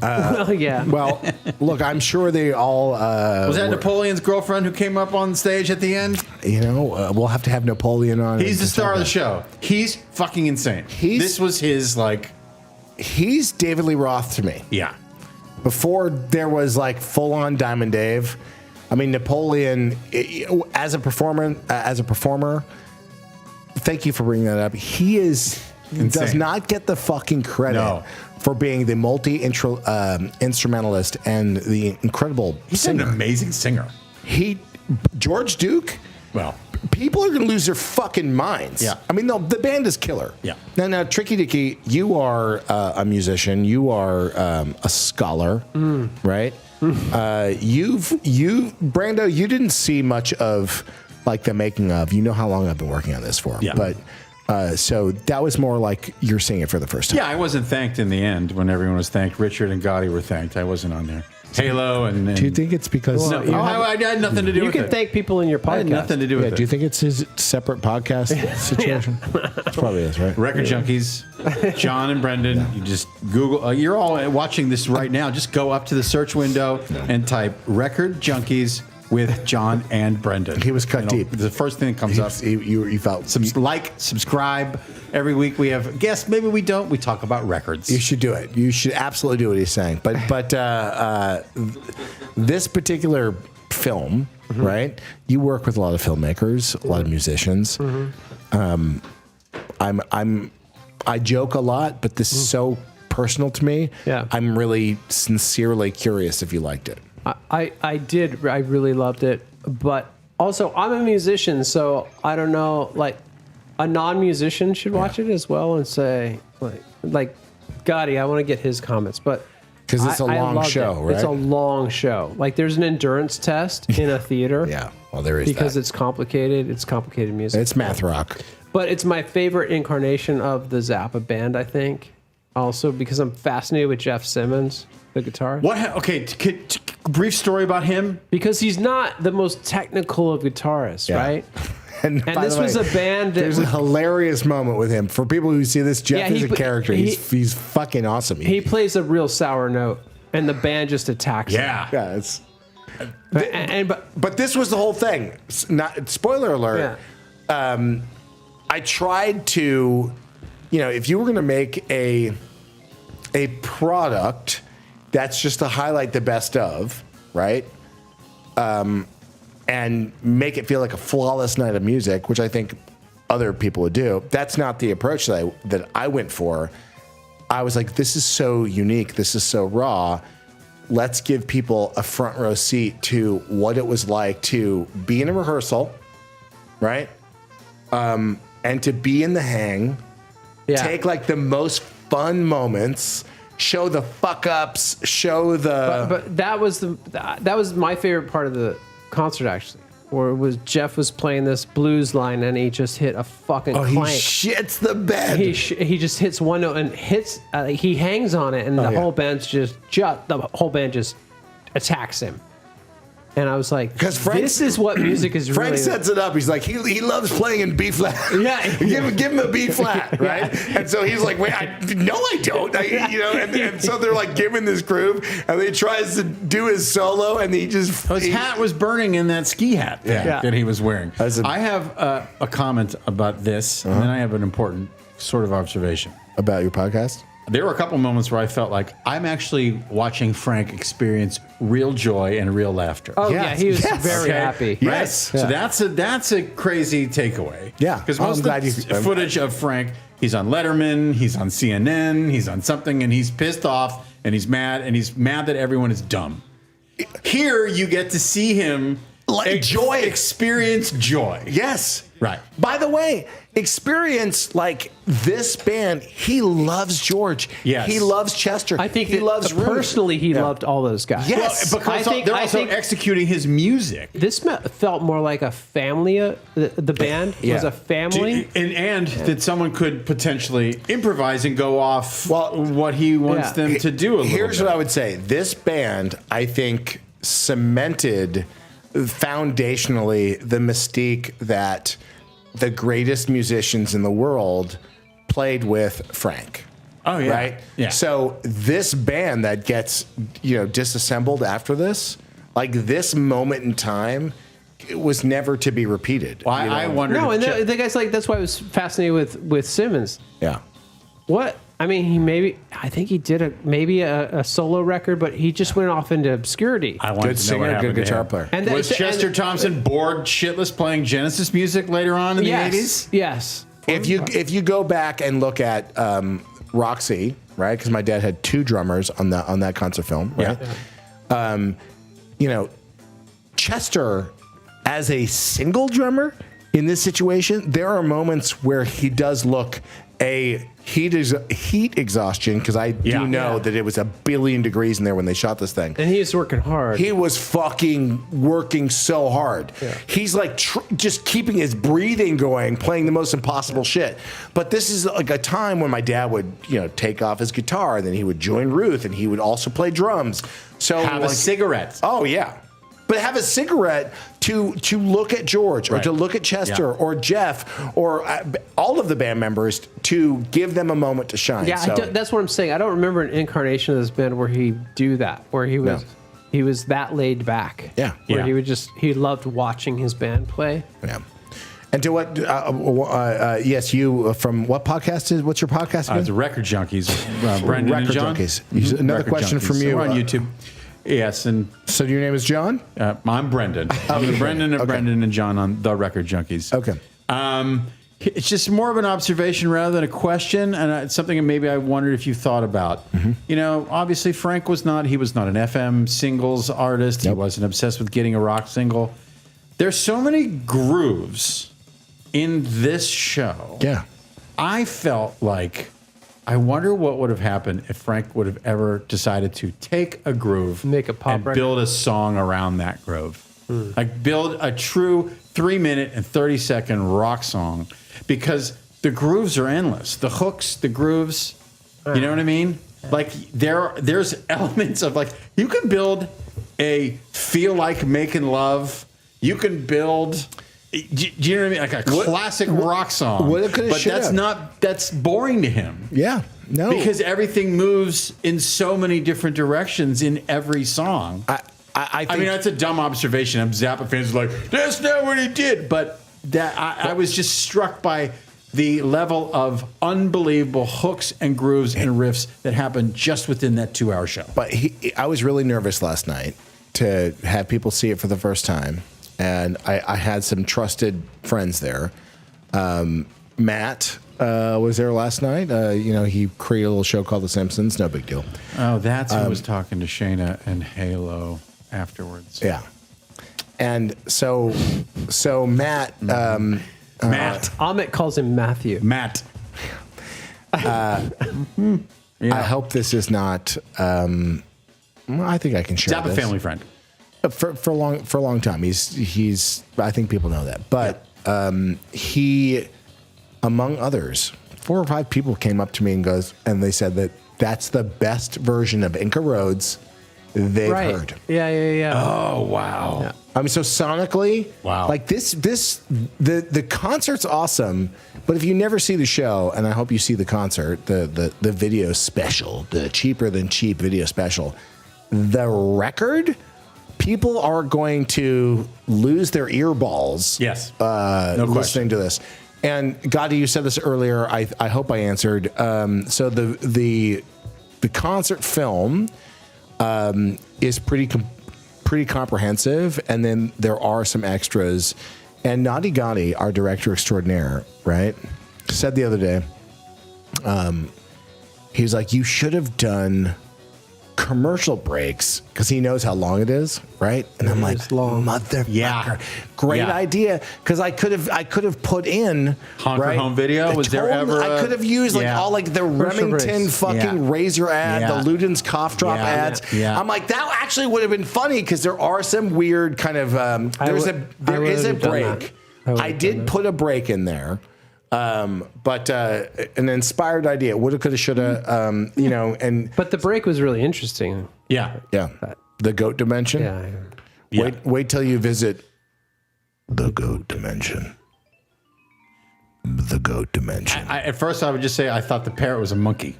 Well, yeah. Well, look, I'm sure they all. Was that Napoleon's girlfriend who came up on stage at the end? You know, we'll have to have Napoleon on. He's the star of the show. He's fucking insane. This was his like. He's David Lee Roth to me. Yeah. Before there was like full on Diamond Dave. I mean, Napoleon as a performer. Thank you for bringing that up. He is. Insane. Does not get the fucking credit for being the multi-instrumentalist and the incredible singer. An amazing singer. George Duke. Well, people are going to lose their fucking minds. Yeah. I mean, the band is killer. Yeah. Now, Tricky Dicky, you are a musician. You are a scholar, right? Brando, you didn't see much of like the making of. You know how long I've been working on this for. Yeah. But so that was more like you're seeing it for the first time. Yeah, I wasn't thanked in the end when everyone was thanked. Richard and Gotti were thanked. I wasn't on there. Halo and do you think it's because I had nothing to do with it. You can thank people in your podcast. I had nothing to do with it. Do you think it's his separate podcast situation? It probably is, right? Record Junkies, John and Brendan. You just Google. You're all watching this right now. Just go up to the search window and type Record Junkies with John and Brendan. He was cut deep. The first thing that comes up. You felt subscribe. Every week we have guests. Maybe we don't. We talk about records. You should do it. You should absolutely do what he's saying. But this particular film, right? You work with a lot of filmmakers, a lot of musicians. I joke a lot, but this is so personal to me. Yeah. I'm really sincerely curious if you liked it. I did. I really loved it. But also, I'm a musician, so I don't know. Like, a non-musician should watch it as well and say, like, Gotti, I want to get his comments. But because it's a long show, right? It's a long show. Like, there's an endurance test in a theater. Yeah. Well, there is because that. it's complicated. It's complicated music. It's math rock. But it's my favorite incarnation of the Zappa band, I think. Also, because I'm fascinated with Jeff Simmons, the guitarist. What? Okay, brief story about him. Because he's not the most technical of guitarists, right? And this was a band that there's a hilarious moment with him. For people who see this, Jeff is a character. He's fucking awesome. He plays a real sour note, and the band just attacks him. Yeah, it's. But this was the whole thing. Not spoiler alert. Yeah. I tried to, if you were going to make a product that's just to highlight the best of, right? And make it feel like a flawless night of music, which I think other people would do. That's not the approach that I went for. I was like, this is so unique. This is so raw. Let's give people a front row seat to what it was like to be in a rehearsal, right? And to be in the hang, take like the most fun moments, show the fuck ups, show the. But that was my favorite part of the concert, actually, where it was Jeff was playing this blues line and he just hit a fucking clank. He shits the bed. He just hits one note and hits. He hangs on it, and the whole band just attacks him. And I was like, this is what music is really. Frank sets it up. He's like, he loves playing in B flat. Yeah. give him a B flat, right? And so he's like, wait, no, I don't. And so they're like giving this groove, and he tries to do his solo, and he just. His hat was burning in that ski hat that he was wearing. I have a comment about this, and then I have an important sort of observation. About your podcast? There were a couple moments where I felt like I'm actually watching Frank experience real joy and real laughter. Oh yeah, he was very happy. Yes, so that's a crazy takeaway. Yeah, because most of the footage of Frank, he's on Letterman, he's on CNN, he's on something, and he's pissed off and he's mad that everyone is dumb. Here you get to see him experience joy. Yes, right. By the way, experience like this band. He loves George. Yes. He loves Chester. I think he that loves Ruth. personally he loved all those guys. Yes. Well, because they're also executing his music. This felt more like a family. The band was a family. And that someone could potentially improvise and go off what he wants them to do a little Here's bit. what I would say. This band, I think, cemented foundationally the mystique that the greatest musicians in the world played with Frank. Oh, yeah. Right? Yeah. So this band that gets, disassembled after this, like this moment in time, it was never to be repeated. Well, I wondered. No, and the guy's like, that's why I was fascinated with Simmons. Yeah. What? I mean, I think he did a solo record, but he just went off into obscurity. I wanted Good to know what singer, happened good to guitar him. player. And Was Chester Thompson bored shitless playing Genesis music later on in the 80s? Yes. If you go back and look at Roxy, right? Because my dad had 2 drummers on that concert film, right? Yeah. Chester, as a single drummer in this situation, there are moments where he does look heat exhaustion, because I do know that it was 1 billion degrees in there when they shot this thing. And he was working hard. He was fucking working so hard. Yeah. He's like just keeping his breathing going, playing the most impossible shit. But this is like a time when my dad would, take off his guitar, and then he would join Ruth, and he would also play drums. So Have a cigarette. Oh yeah. But have a cigarette to look at George, or to look at Chester, or Jeff, or all of the band members, to give them a moment to shine. Yeah, So, that's what I'm saying. I don't remember an incarnation of this band where he do that, where he was that laid back. Yeah. Where Yeah. he loved watching his band play. yeah. And to what? Yes, you from what podcast what's your podcast? It's Record Junkies. Brendan Record and John. Junkies. Another Record question Junkies. from you. We're on YouTube. Yes, and So your name is John? I'm Brendan. I'm the Brendan of Brendan and John on the Record Junkies. Okay. It's just more of an observation rather than a question, and it's something that maybe I wondered if you thought about. Obviously Frank was not an FM singles artist. He wasn't obsessed with getting a rock single. There's so many grooves in this show. Yeah. I felt like, I wonder what would have happened if Frank would have ever decided to take a groove, Make a pop and record. build a song around that groove. Like build a true 3-minute and 30-second rock song, because the grooves are endless. The hooks, the grooves, you know what I mean? Like there's elements of, like, you can build a feel like making love. You can build, do you know what I mean? Like a classic rock song. But that's boring to him. Yeah. No. Because everything moves in so many different directions in every song. I mean, that's a dumb observation. Zappa fans are like, that's not what he did. But I was just struck by the level of unbelievable hooks and grooves and riffs that happened just within that 2-hour show. But I was really nervous last night to have people see it for the first time. And I had some trusted friends there. Matt was there last night. He created a little show called The Simpsons. No big deal. Oh, that's who was talking to Shayna and Halo afterwards. Yeah. And so Matt... Matt. Amit calls him Matthew. Matt. I hope this is not... I think I can share Zappa this. family friend. For a long time. He's I think people know that. But he, among others, 4 or 5 people came up to me and they said that that's the best version of Inca Roads they've heard. Yeah. Oh, wow. Yeah. I mean, so sonically, wow. Like the concert's awesome, but if you never see the show, and I hope you see the concert, the video special, the Cheaper Than Cheap video special, the record, people are going to lose their earballs. Yes. No listening to this. And Gotti, you said this earlier. I hope I answered. So the concert film is pretty comprehensive, and then there are some extras. And Nadi Gotti, our director extraordinaire, right, said the other day, he was like, you should have done commercial breaks because he knows how long it is, right? And I'm like, motherfucker, great idea. Because I could have put in Honker Home Video. Was there ever? I could have used all the Remington fucking razor ad, the Luden's cough drop ads. Yeah. I'm like, that actually would have been funny because there are some weird kind of there is a break. I did put a break in there. But an inspired idea. Woulda, coulda, shoulda. But the break was really interesting. Yeah. The goat dimension. Yeah. Wait till you visit the goat dimension. The goat dimension. At first, I would just say I thought the parrot was a monkey.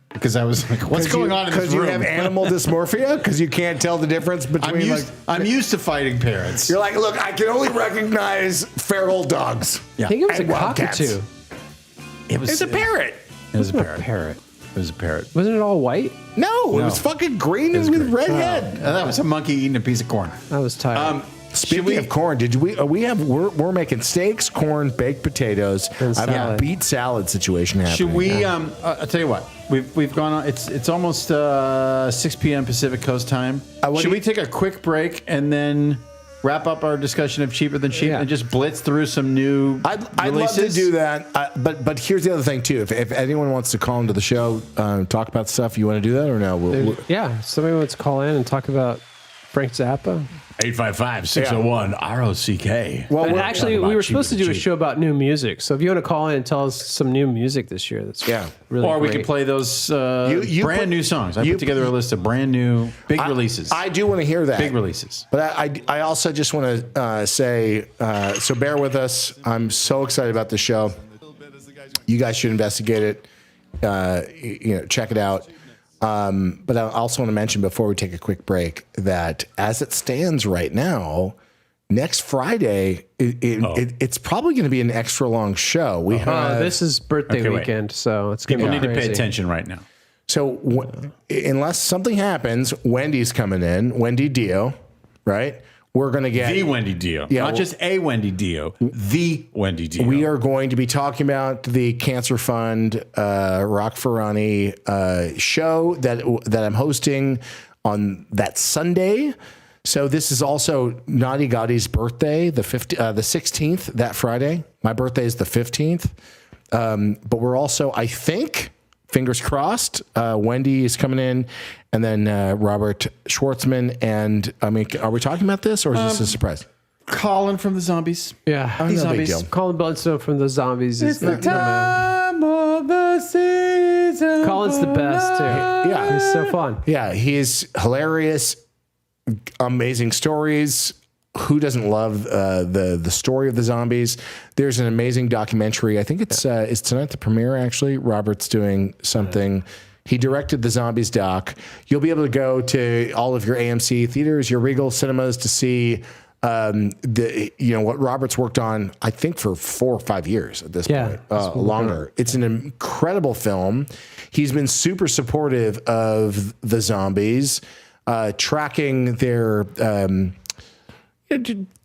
Because I was like, what's going on in this room? Because you have animal dysmorphia? Because you can't tell the difference between I'm used to fighting parrots. You're like, look, I can only recognize feral dogs. I think it was a cockatoo. It was a parrot. It was a parrot. It was a parrot. Wasn't it all white? No, it was fucking green and with red head. That was a monkey eating a piece of corn. I was tired. Speaking of corn, we're making steaks, corn, baked potatoes. I have a beet salad situation happening. Should we? I'll tell you what. We've gone on. It's almost 6 p.m. Pacific Coast time. Should we take a quick break and then wrap up our discussion of Cheaper Than Cheap and just blitz through some new I'd love to do that. But here's the other thing too. If anyone wants to call into the show, talk about stuff, you want to do that or no? Somebody wants to call in and talk about Frank Zappa. 855-601-ROCK. Well, actually, we were supposed to do a show about new music. So if you want to call in and tell us some new music this year, that's really Or great. we can play those brand new songs. I put together a list of brand new big releases. I do want to hear that. Big releases. But I also just want to say, so bear with us. I'm so excited about the show. You guys should investigate it. Check it out. But I also want to mention before we take a quick break that as it stands right now, next Friday, it's probably going to be an extra long show. We have this is birthday weekend, so it's going to be People need to pay attention right now. So unless something happens, Wendy's coming in, Wendy Dio, right? We're going to get the Wendy Dio, not just a Wendy Dio, the Wendy Dio. We are going to be talking about the Cancer Fund Rock Ferrani show that I'm hosting on that Sunday. So this is also Naughty Gotti's birthday, the 16th, that Friday. My birthday is the 15th. But we're also, I think, fingers crossed, Wendy is coming in, and then Robert Schwartzman. And I mean, are we talking about this, or is this a surprise? Colin from the Zombies. Yeah, no big deal. Colin Blunstone from the Zombies. It's the time of the season. Colin's the best too. Yeah, he's so fun. Yeah, he's hilarious, amazing stories. Who doesn't love the story of the Zombies? There's an amazing documentary. I think it's tonight the premiere. Actually, Robert's doing something. He directed the Zombies doc. You'll be able to go to all of your AMC theaters, your Regal cinemas to see what Robert's worked on. I think for 4 or 5 years at this point, longer. It's an incredible film. He's been super supportive of the Zombies, tracking their.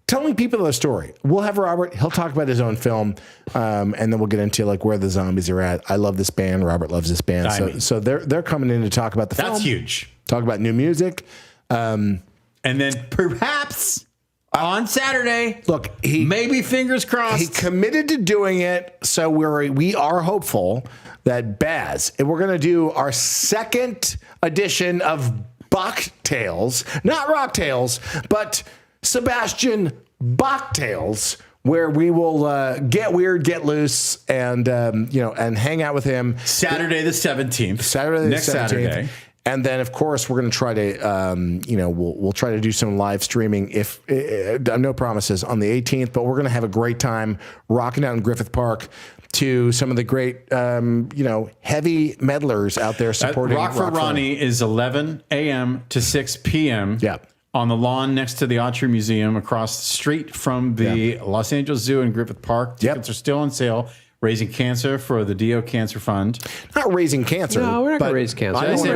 Telling people the story. We'll have Robert. He'll talk about his own film, and then we'll get into like where the Zombies are at. I love this band. Robert loves this band. So they're coming in to talk about the film. That's huge. Talk about new music, and then perhaps on Saturday. Look, maybe fingers crossed. He committed to doing it, so we are hopeful that Baz, and we're going to do our second edition of Bach Tales, not Rock Tales, but Sebastian Bach Tales, where we will get weird, get loose, and and hang out with him. Saturday the 17th. Saturday the next 17th. Saturday. And then, of course, we're going to try to, we'll try to do some live streaming. If no promises on the 18th, but we're going to have a great time rocking out in Griffith Park to some of the great, heavy meddlers out there supporting Rock for Ronnie is 11 a.m. to 6 p.m. Yeah. On the lawn next to the Autry Museum, across the street from the Los Angeles Zoo in Griffith Park. Tickets are still on sale. Raising cancer for the Dio Cancer Fund. Not raising cancer. No, we're not going to raise cancer. I say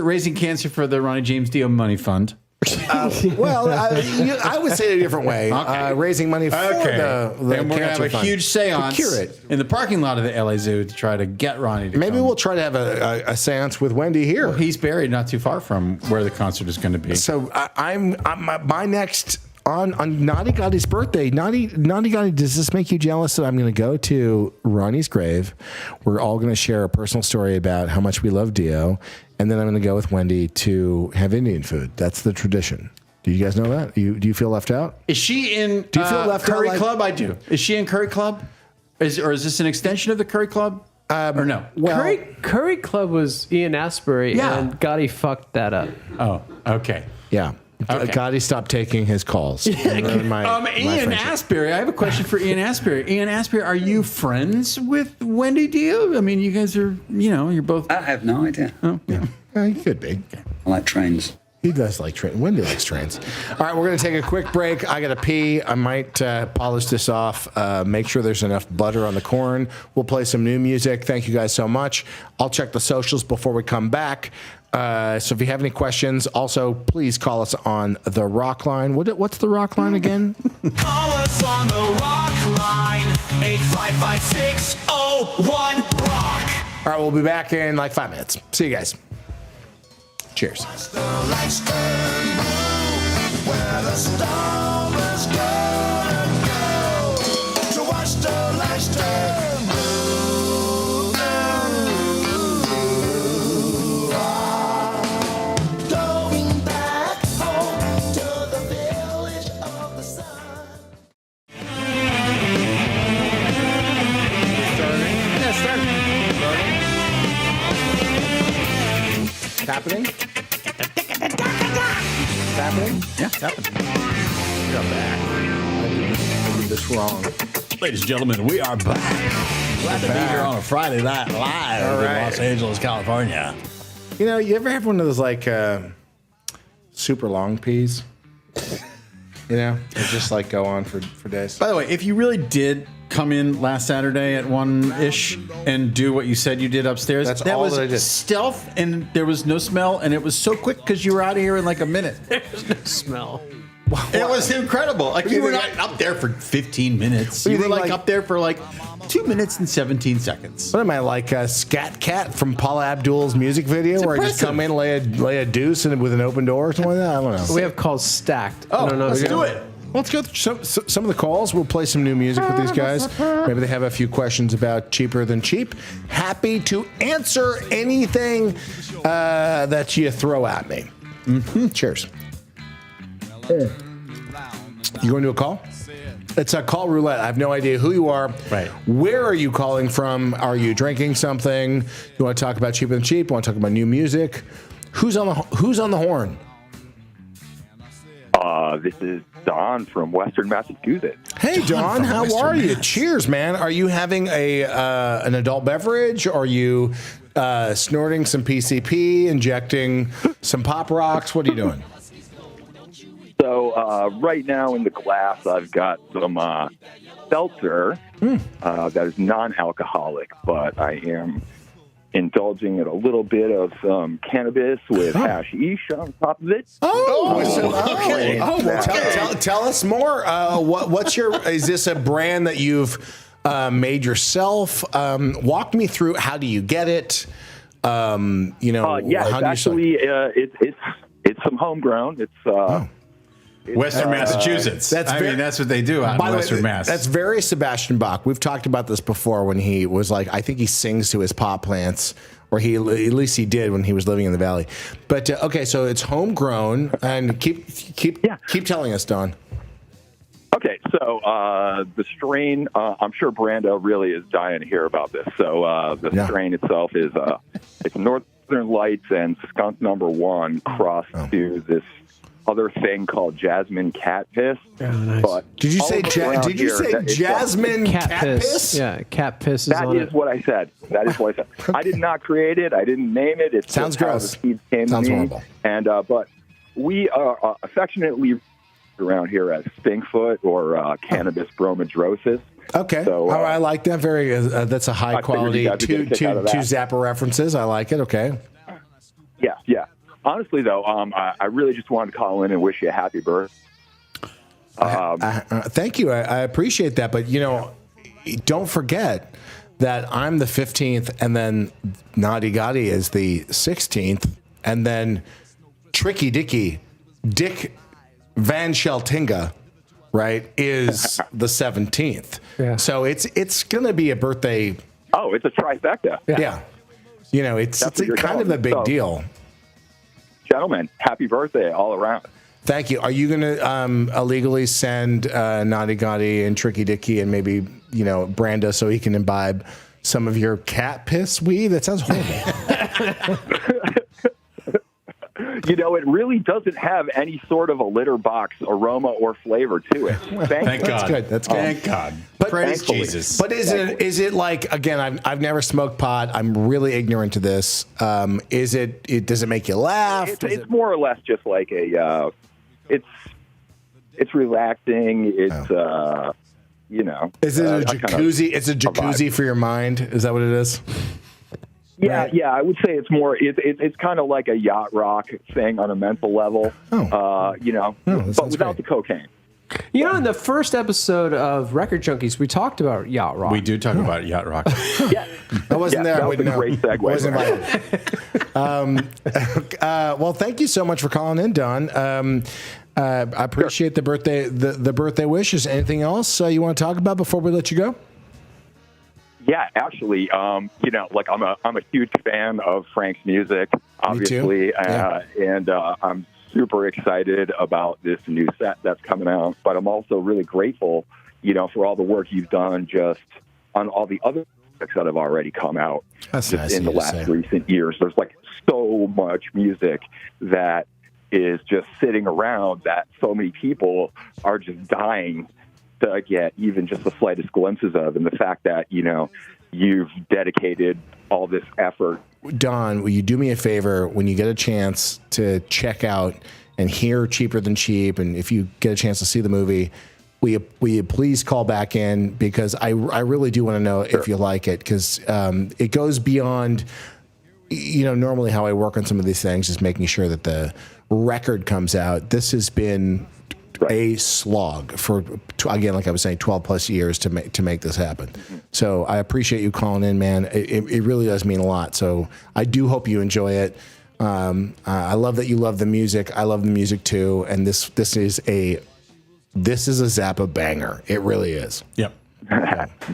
raising cancer for the Ronnie James Dio Money Fund. Well, I would say it a different way. Okay. Raising money for the and we're going to have a fund. huge seance To cure it. in the parking lot of the LA Zoo to try to get Ronnie to Maybe come. we'll try to have a seance with Wendy here. Well, he's buried not too far from where the concert is going to be. So I'm my next on Naughty Gotti's birthday. Naughty Gotti, does this make you jealous that I'm going to go to Ronnie's grave? We're all going to share a personal story about how much we love Dio, and then I'm going to go with Wendy to have Indian food. That's the tradition. Do you guys know that? Do you feel left out? Is she in Do you feel left out, Curry like- Club? I do. Is she in Curry Club? Or is this an extension of the Curry Club? Or no? Well, Curry Club was Ian Astbury, Yeah. and Gotti fucked that up. Oh, okay. yeah. Okay. Gotti stopped taking his calls. Ian friendship. Astbury. I have a question for Ian Astbury. Ian Astbury, are you friends with Wendy Dio? I mean, you guys are, you're both. I have no idea. Oh, yeah. He could be. I like trains. He does like trains. Wendy likes trains. All right, we're going to take a quick break. I got to pee. I might polish this off, make sure there's enough butter on the corn. We'll play some new music. Thank you guys so much. I'll check the socials before we come back. So if you have any questions, also please call us on the Rock Line. What's the Rock Line again? Call us on the Rock Line, 855-601-ROCK. All right, we'll be back in like 5 minutes. See you guys. Cheers. The lights turn blue, where the stars gonna go to watch the lights turn blue. Going back home to the village of the sun. Happening? Happening? Yeah, it's happening. You're back. I did this wrong. Ladies and gentlemen, we are back. Glad to be here on a Friday night live All right. in Los Angeles, California. You know, you ever have one of those like super long peas? You know, they just like go on for days. By the way, if you really did come in last Saturday at 1-ish and do what you said you did upstairs, That's that all was that I did. stealth, and there was no smell, and it was so quick because you were out of here in like a minute. There's no smell. It was incredible. Like, do you you were think, not up there for 15 minutes. do you You were think, like like- up there for like 2 minutes and 17 seconds. What am I, like Scat Cat from Paula Abdul's music video, where I just impressive. come in, lay a deuce with an open door or something like that? I don't know. We have calls stacked. Oh, I don't know let's if you do know. it. Let's go through some of the calls. We'll play some new music with these guys. Maybe they have a few questions about Cheaper Than Cheap. Happy to answer anything that you throw at me. Cheers. You going to a call? It's a call roulette. I have no idea who you are. Right. Where are you calling from? Are you drinking something? You want to talk about Cheaper Than Cheap? You want to talk about new music? Who's on the horn? This is Don from Western Massachusetts. Hey, Don, how Western are you? Mass. Cheers, man. Are you having an adult beverage? Are you snorting some PCP, injecting some Pop Rocks? What are you doing? So right now in the glass, I've got some seltzer that is non-alcoholic, but I am indulging in a little bit of some cannabis with hashish on top of it. Okay. Well, tell us more. What's is this a brand that you've made yourself? Walk me through. How do you get it? Yeah, how it's do you actually it's some homegrown. It's Western Massachusetts. That's what they do out in Western Mass. That's very Sebastian Bach. We've talked about this before when he was like, I think he sings to his pot plants, or at least he did when he was living in the valley. But okay, so it's homegrown, and keep telling us, Don. Okay, so the strain, I'm sure Brando really is dying to hear about this. So the strain itself is it's Northern Lights and Skunk #1 crossed to this other thing called Jasmine Cat Piss. Oh, nice. But Did you say around here, Jasmine cat piss? Yeah, cat piss is That on is it. what I said. That is what I said. I did not create it. I didn't name it. It's Sounds just how gross. the seeds came Sounds to me. horrible. And but we are affectionately around here as stinkfoot or cannabis bromidrosis. Okay. So, I like that. Very. That's a high I figured you quality. guys would get a kick out of Two that. Zappa references. I like it. Okay. Yeah. honestly, though, I really just wanted to call in and wish you a happy birthday. Thank you. I appreciate that. But, don't forget that I'm the 15th, and then Naughty Gotti is the 16th, and then Tricky Dick Van Sheltinga, right, is the 17th. Yeah. So it's going to be a birthday. Oh, it's a trifecta. Yeah. It's kind of a big deal. Gentlemen, happy birthday all around. Thank you. Are you going to illegally send Naughty Gotti and Tricky Dicky and maybe, Brando so he can imbibe some of your cat piss weed? That sounds horrible. It really doesn't have any sort of a litter box aroma or flavor to it. Thank God. That's good. That's good. Thank God. But praise Jesus. But is it like, again, I've never smoked pot. I'm really ignorant to this. Does it make you laugh? It's more or less just like it's relaxing. It's Is it a jacuzzi? It's a jacuzzi for your mind. Is that what it is? Yeah, right. Yeah. I would say it's more. It's kind of like a yacht rock thing on a mental level. But without the cocaine. In the first episode of Record Junkies, we talked about yacht rock. We do talk about yacht rock. Yeah, I wasn't there. That I was wouldn't a know. great segue. Wasn't invited. Well, thank you so much for calling in, Don. I appreciate the birthday wishes. Anything else you want to talk about before we let you go? Yeah, actually, I'm a huge fan of Frank's music, obviously, Me too. Yeah. And I'm super excited about this new set that's coming out. But I'm also really grateful, for all the work you've done just on all the other projects that have already come out That's just nice in the of you to last say. recent years. There's so much music that is just sitting around that so many people are just dying to get even just the slightest glimpses of. And the fact that, you've dedicated all this effort. Don, will you do me a favor when you get a chance to check out and hear Cheaper Than Cheap, and if you get a chance to see the movie, will you please call back in, because I really do want to know if you like it, because it goes beyond, normally how I work on some of these things is making sure that the record comes out. This has been a slog for, again, like I was saying, 12 plus years to make this happen. So I appreciate you calling in, man. It really does mean a lot. So I do hope you enjoy it. I love that you love the music. I love the music too. And this is a Zappa banger. It really is. Yep.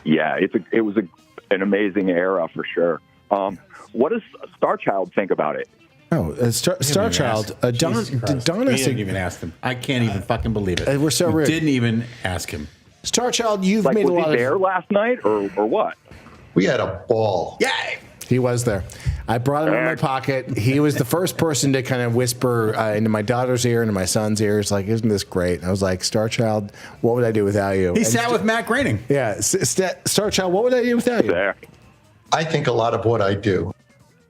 Yeah, it was an amazing era for sure. What does Star Child think about it? Oh, Star Child. Don We didn't even ask him. I can't even fucking believe it. We're so rude. Didn't even ask him. Star Child, you've made a was lot he of. there last night or what? We had a ball. Yay! He was there. I brought him in my pocket. He was the first person to kind of whisper into my daughter's ear, into my son's ears, like, "Isn't this great?" And I was like, "Star Child, what would I do without you?" He sat with Matt Groening. Yeah, Star Child, what would I do without you? There. I think a lot of what I do.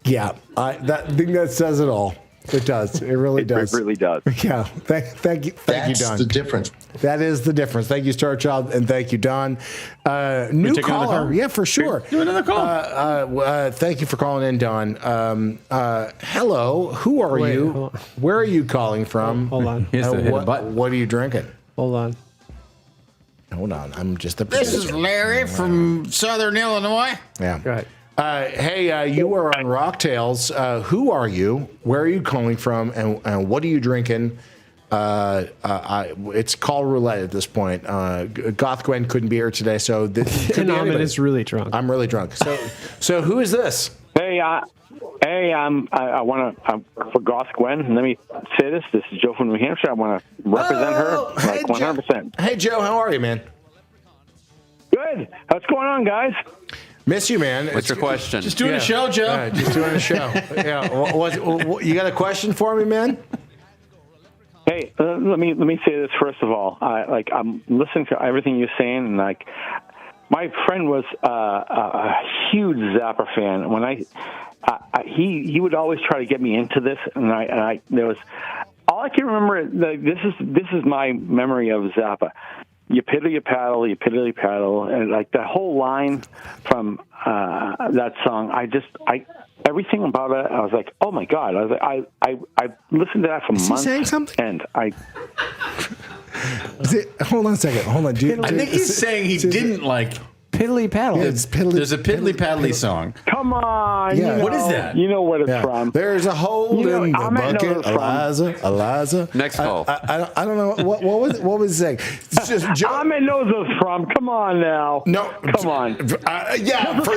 Yeah, I think that says it all. It does. It really does. It really does. Yeah. Thank you, That's Don. the difference. That is the difference. Thank you, Star Child, and thank you, Don. New take another caller. call? Yeah, for sure. Do another call. Thank you for calling in, Don. Hello. Who are Wait, you? hold on. Where are you calling from? Hold on. He has to hit a What, button. what are you drinking? Hold on. Hold on. I'm just a This is Larry from Southern Illinois. Yeah. Right. Hey, you are on Rocktails. Who are you? Where are you calling from? And what are you drinking? It's call roulette at this point. Goth Gwen couldn't be here today, so this could And be Ahmed anybody. is really drunk. I'm really drunk. So who is this? Hey, I want to for Goth Gwen. Let me say this. This is Joe from New Hampshire. I want to represent her like 100%. Hey, Joe, how are you, man? Good. What's going on, guys? Miss you, man. What's your question? Just doing a show, Joe. Yeah, just doing a show. Yeah. You got a question for me, man? Hey, let me say this first of all. I'm listening to everything you're saying, and my friend was a huge Zappa fan. When he would always try to get me into this, and there was all I can remember. This is my memory of Zappa. you piddly paddle, and like that whole line from that song. Everything about it, I was like, oh my god! I was like, I listened to that for months. Is he saying something? And hold on a second. Hold on. I think he's saying he didn't like Piddly paddle. Yeah, it's piddly, There's a piddly paddly song. Come on. Yeah. What is that? You know what it's from. There's a hole in the bucket. Eliza. Next call. I don't know. What was he saying? It's just Ahmed knows it's from. Come on now. No. Come on. Yeah, for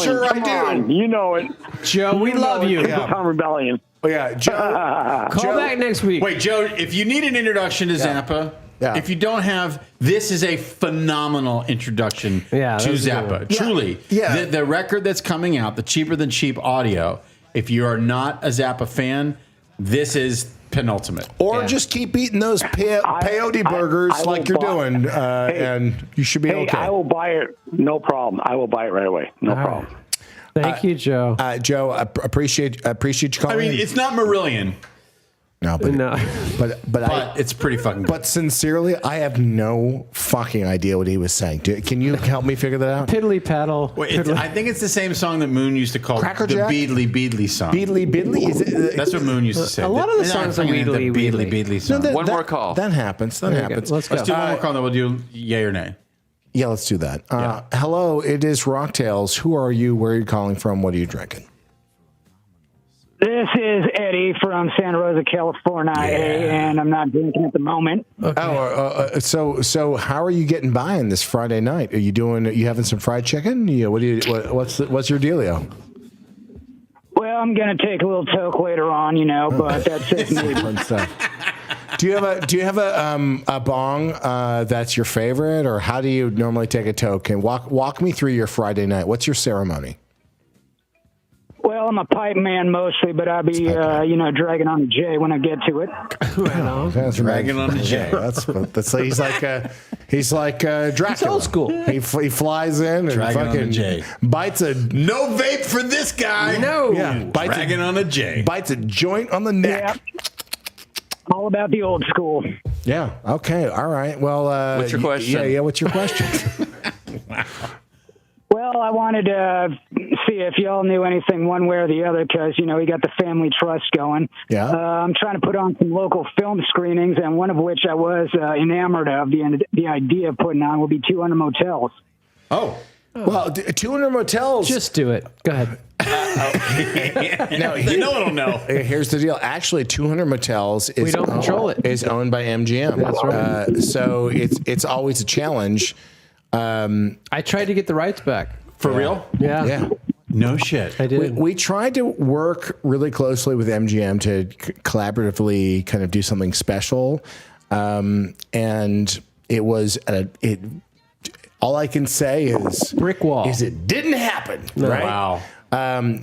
sure Come I do. on. You know it. Joe, we love you. Tom Rebellion. Oh, yeah, Joe. Call back next week. Wait, Joe, if you need an introduction to Zappa, if you don't have, this is a phenomenal introduction to Zappa. Truly. Yeah. The record that's coming out, the Cheaper Than Cheap audio, if you are not a Zappa fan, this is penultimate. Or just keep eating those peyote burgers like you're doing, and you should be okay. I will buy it. No problem. I will buy it right away. No problem. Thank you, Joe. Joe, I appreciate you calling. I mean, it's not Marillion. No, but it's pretty fucking good. But sincerely, I have no fucking idea what he was saying. Can you help me figure that out? Piddly paddle. Wait, I think it's the same song that Moon used to call Cracker the Jack? Beedly Beedly song. Beedly Beedly? Is it, That's what Moon used to say. A lot of the songs are Beedly Beedly Beedly song. No, One more call. That happens. That happens. Let's go. Let's do one more call, then we'll do yay or nay. Yeah, let's do that. Hello, it is Rocktails. Who are you? Where are you calling from? What are you drinking? This is Eddie from Santa Rosa, California, and I'm not drinking at the moment. Okay. So how are you getting by on this Friday night? Are you having some fried chicken? What's your dealio? Well, I'm gonna take a little toke later on, but that's it. Fun stuff. Do you have a bong that's your favorite, or how do you normally take a toke? And walk me through your Friday night. What's your ceremony? Well, I'm a pipe man mostly, but I'll be, dragging on the J when I get to it. That's dragging on the J. He's like Dracula. It's old school. He flies in and Dragging on the fucking J. bites a No vape for this guy. No. yeah Dragging on a J. bites a joint on the neck. Yeah. All about the old school. Yeah. Okay. All right. Well, what's your question? Yeah. What's your question? Well, I wanted to see if y'all knew anything one way or the other because, we got the family trust going. Yeah. I'm trying to put on some local film screenings, and one of which I was enamored of. The idea of putting on will be 200 motels. Oh. Well, 200 motels. Just do it. Go ahead. No one will know. Here's the deal. Actually, 200 Motels We don't control it. is owned by MGM. That's right. So it's always a challenge. I tried to get the rights back. For real? Yeah. Yeah. No shit. I did. We tried to work really closely with MGM to collaboratively kind of do something special, and it was all I can say is brick wall. Is it didn't happen? Right? Wow.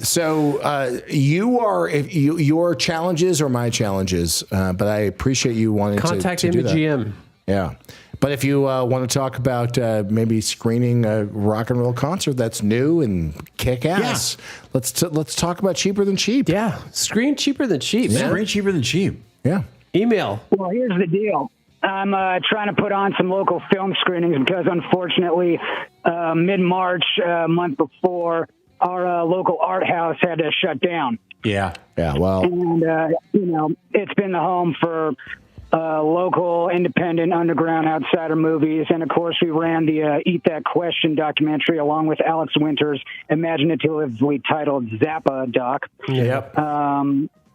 So your challenges are my challenges, but I appreciate you wanting Contact to do MGM. that. Yeah. But if you want to talk about maybe screening a rock and roll concert that's new and kick ass, let's talk about Cheaper Than Cheap. Yeah. Screen Cheaper Than Cheap, man. Screen Cheaper Than Cheap. Yeah. Email. Well, here's the deal. I'm trying to put on some local film screenings because, unfortunately, mid-March, month before, our local art house had to shut down. Yeah. Yeah, well. And, it's been the home for local, independent, underground, outsider movies. And, of course, we ran the Eat That Question documentary along with Alex Winter's imaginatively titled Zappa doc. Yep.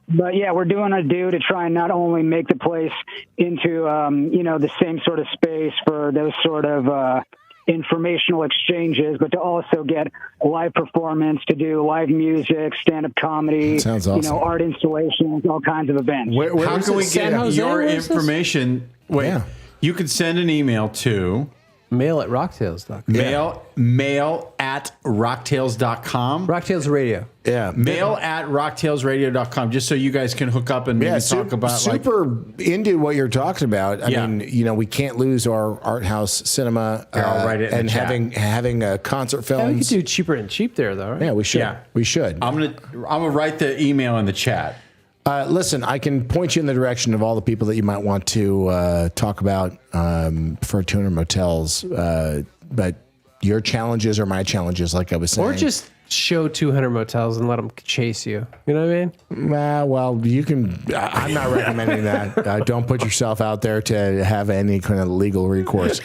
But, yeah, we're doing a to try and not only make the place into, the same sort of space for those sort of informational exchanges, but to also get live performance, to do live music, stand-up comedy, sounds awesome. Art installations, all kinds of events. Where How can we San get Jose? your Where is this? information? Wait, you can send an email to mail@rocktails.com. Mail at rocktails.com. Rocktails Radio. Yeah. Mail at rocktailsradio.com, just so you guys can hook up and maybe talk about super into what you're talking about. I mean, we can't lose our art house cinema I'll write it in and the chat. having concert Yeah, we films. could do Cheaper and Cheap there, though, right? Yeah, we should. Yeah. We should. I'm gonna write the email in the chat. Listen, I can point you in the direction of all the people that you might want to talk about for 200 motels. But your challenges are my challenges, like I was saying. Or just show 200 motels and let them chase you. You know what I mean? Well, you can. I'm not recommending that. Don't put yourself out there to have any kind of legal recourse.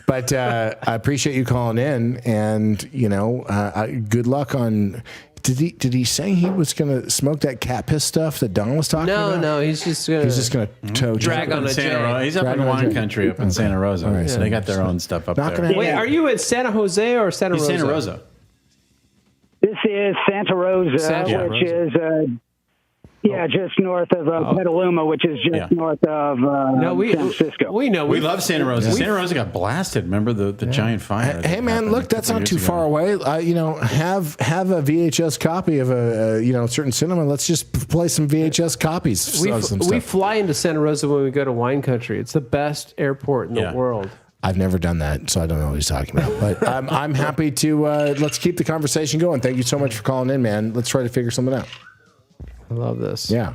But I appreciate you calling in, and good luck on. Did he say he was going to smoke that cat piss stuff that Don was talking about? No, he's just going to drag on a J. He's up in wine country up in Santa Rosa. Right, so they got their own stuff up there. Wait, are you in Santa Jose or Santa Rosa? Santa Rosa. This is Santa Rosa, which is just north of Petaluma, which is just north of San Francisco. We know. We love Santa Rosa. Santa Rosa got blasted. Remember the giant fire? Hey man, look, that's not too far away. Have a VHS copy of a certain cinema. Let's just play some VHS copies. We fly into Santa Rosa when we go to wine country. It's the best airport in the world. I've never done that, so I don't know what he's talking about. But I'm happy to let's keep the conversation going. Thank you so much for calling in, man. Let's try to figure something out. I love this. Yeah.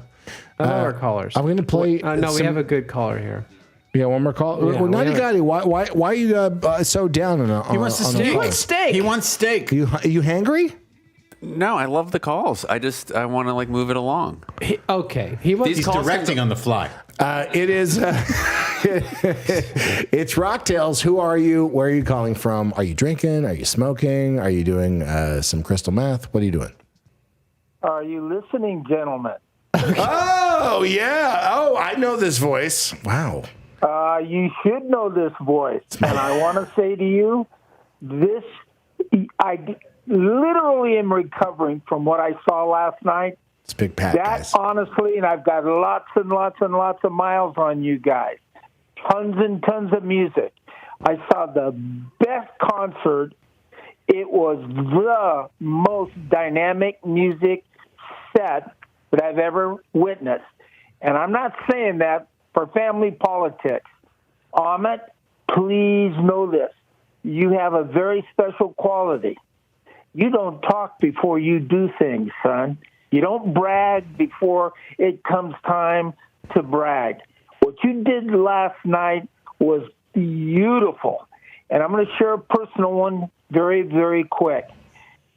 I love our callers. I'm going to play. We have a good caller here. Yeah, one more call. Yeah, well, Nutty Gotti, why are you so down on He wants steak. He wants steak. He wants steak. You hangry? No, I love the calls. I want to move it along. He's directing on the fly. It is. It's Rocktails. Who are you? Where are you calling from? Are you drinking? Are you smoking? Are you doing some crystal meth? What are you doing? Are you listening, gentlemen? Oh, yeah. Oh, I know this voice. Wow. You should know this voice. And I want to say to you, I literally am recovering from what I saw last night. It's Big Pat, guys. Honestly, and I've got lots and lots and lots of miles on you guys. Tons and tons of music. I saw the best concert. It was the most dynamic music set that I've ever witnessed. And I'm not saying that for family politics. Amit, please know this. You have a very special quality. You don't talk before you do things, son. You don't brag before it comes time to brag. What you did last night was beautiful. And I'm going to share a personal one very, very quick.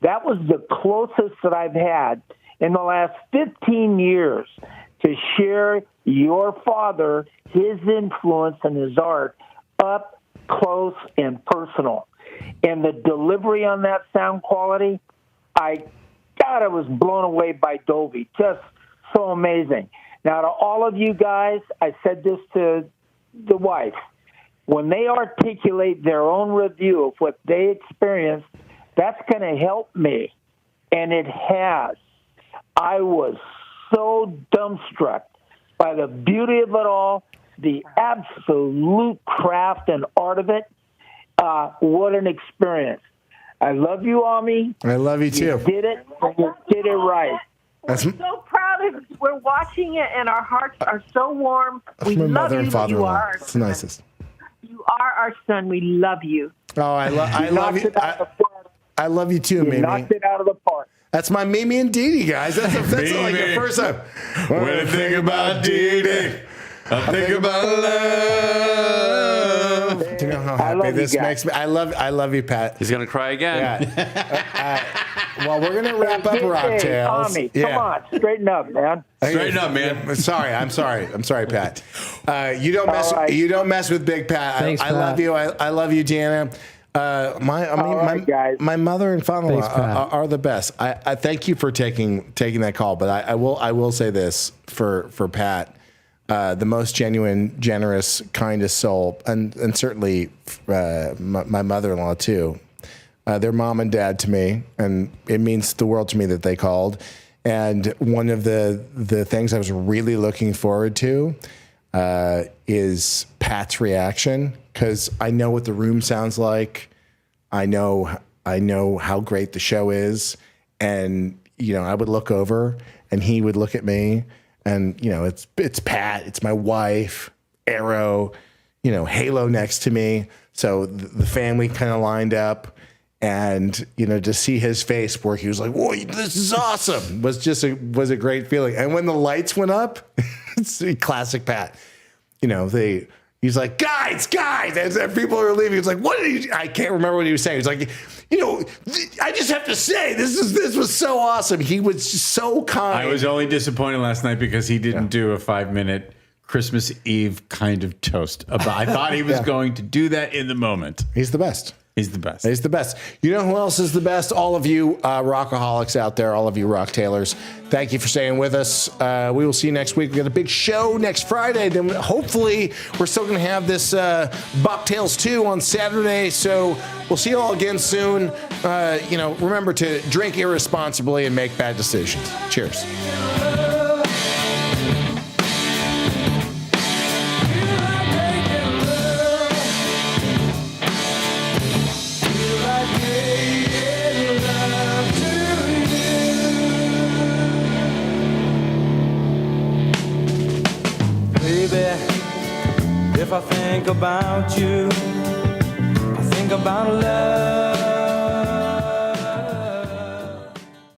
That was the closest that I've had in the last 15 years to share your father, his influence and his art up close and personal. And the delivery on that sound quality, I was blown away by Dovey. Just so amazing. Now, to all of you guys, I said this to the wife. When they articulate their own review of what they experienced, that's going to help me. And it has. I was so dumbstruck by the beauty of it all, the absolute craft and art of it. What an experience. I love you, Ami. I love you, too. You did it, and you did it right. We're so proud of you. We're watching it, and our hearts are so warm. We my love mother you. and father-in-law. You are It's the nicest. You are our son. We love you. Oh, I love you. I love you too, Mimi. Knocked it out of the park. That's my Mimi and Dee Dee, guys. That's like the first time. When I think about Dee Dee, I think about love. Do you know how happy this makes me? I love you, Pat. He's gonna cry again. Well, we're gonna wrap up Rocktails. Tommy, come on, straighten up, man. Straighten up, man. I'm sorry, Pat. You don't mess. All right. You don't mess with Big Pat. Thanks, I love you. I love you, Deanna. My mother and father-in-law are the best. I thank you for taking that call, but I will say this for Pat. The most genuine, generous, kindest soul, and certainly my mother-in-law too. They're mom and dad to me, and it means the world to me that they called. And one of the things I was really looking forward to is Pat's reaction, because I know what the room sounds like. I know how great the show is, and I would look over, and he would look at me. And, it's Pat, it's my wife, Arrow, Halo next to me. So the family kind of lined up. And to see his face where he was like, "Whoa, this is awesome!" was a great feeling. And when the lights went up, it's classic Pat. He's like, guys, and people are leaving. He's like, what did he? I can't remember what he was saying. He's like, I just have to say, this was so awesome. He was just so kind. I was only disappointed last night because he didn't do a 5-minute Christmas Eve kind of toast. I thought he was going to do that in the moment. He's the best. He's the best. He's the best. You know who else is the best? All of you rockaholics out there, all of you rock tailors. Thank you for staying with us. We will see you next week. We got a big show next Friday. Then hopefully we're still going to have this Bucktails 2 on Saturday. So we'll see you all again soon. Remember to drink irresponsibly and make bad decisions. Cheers. If I think about you, I think about love.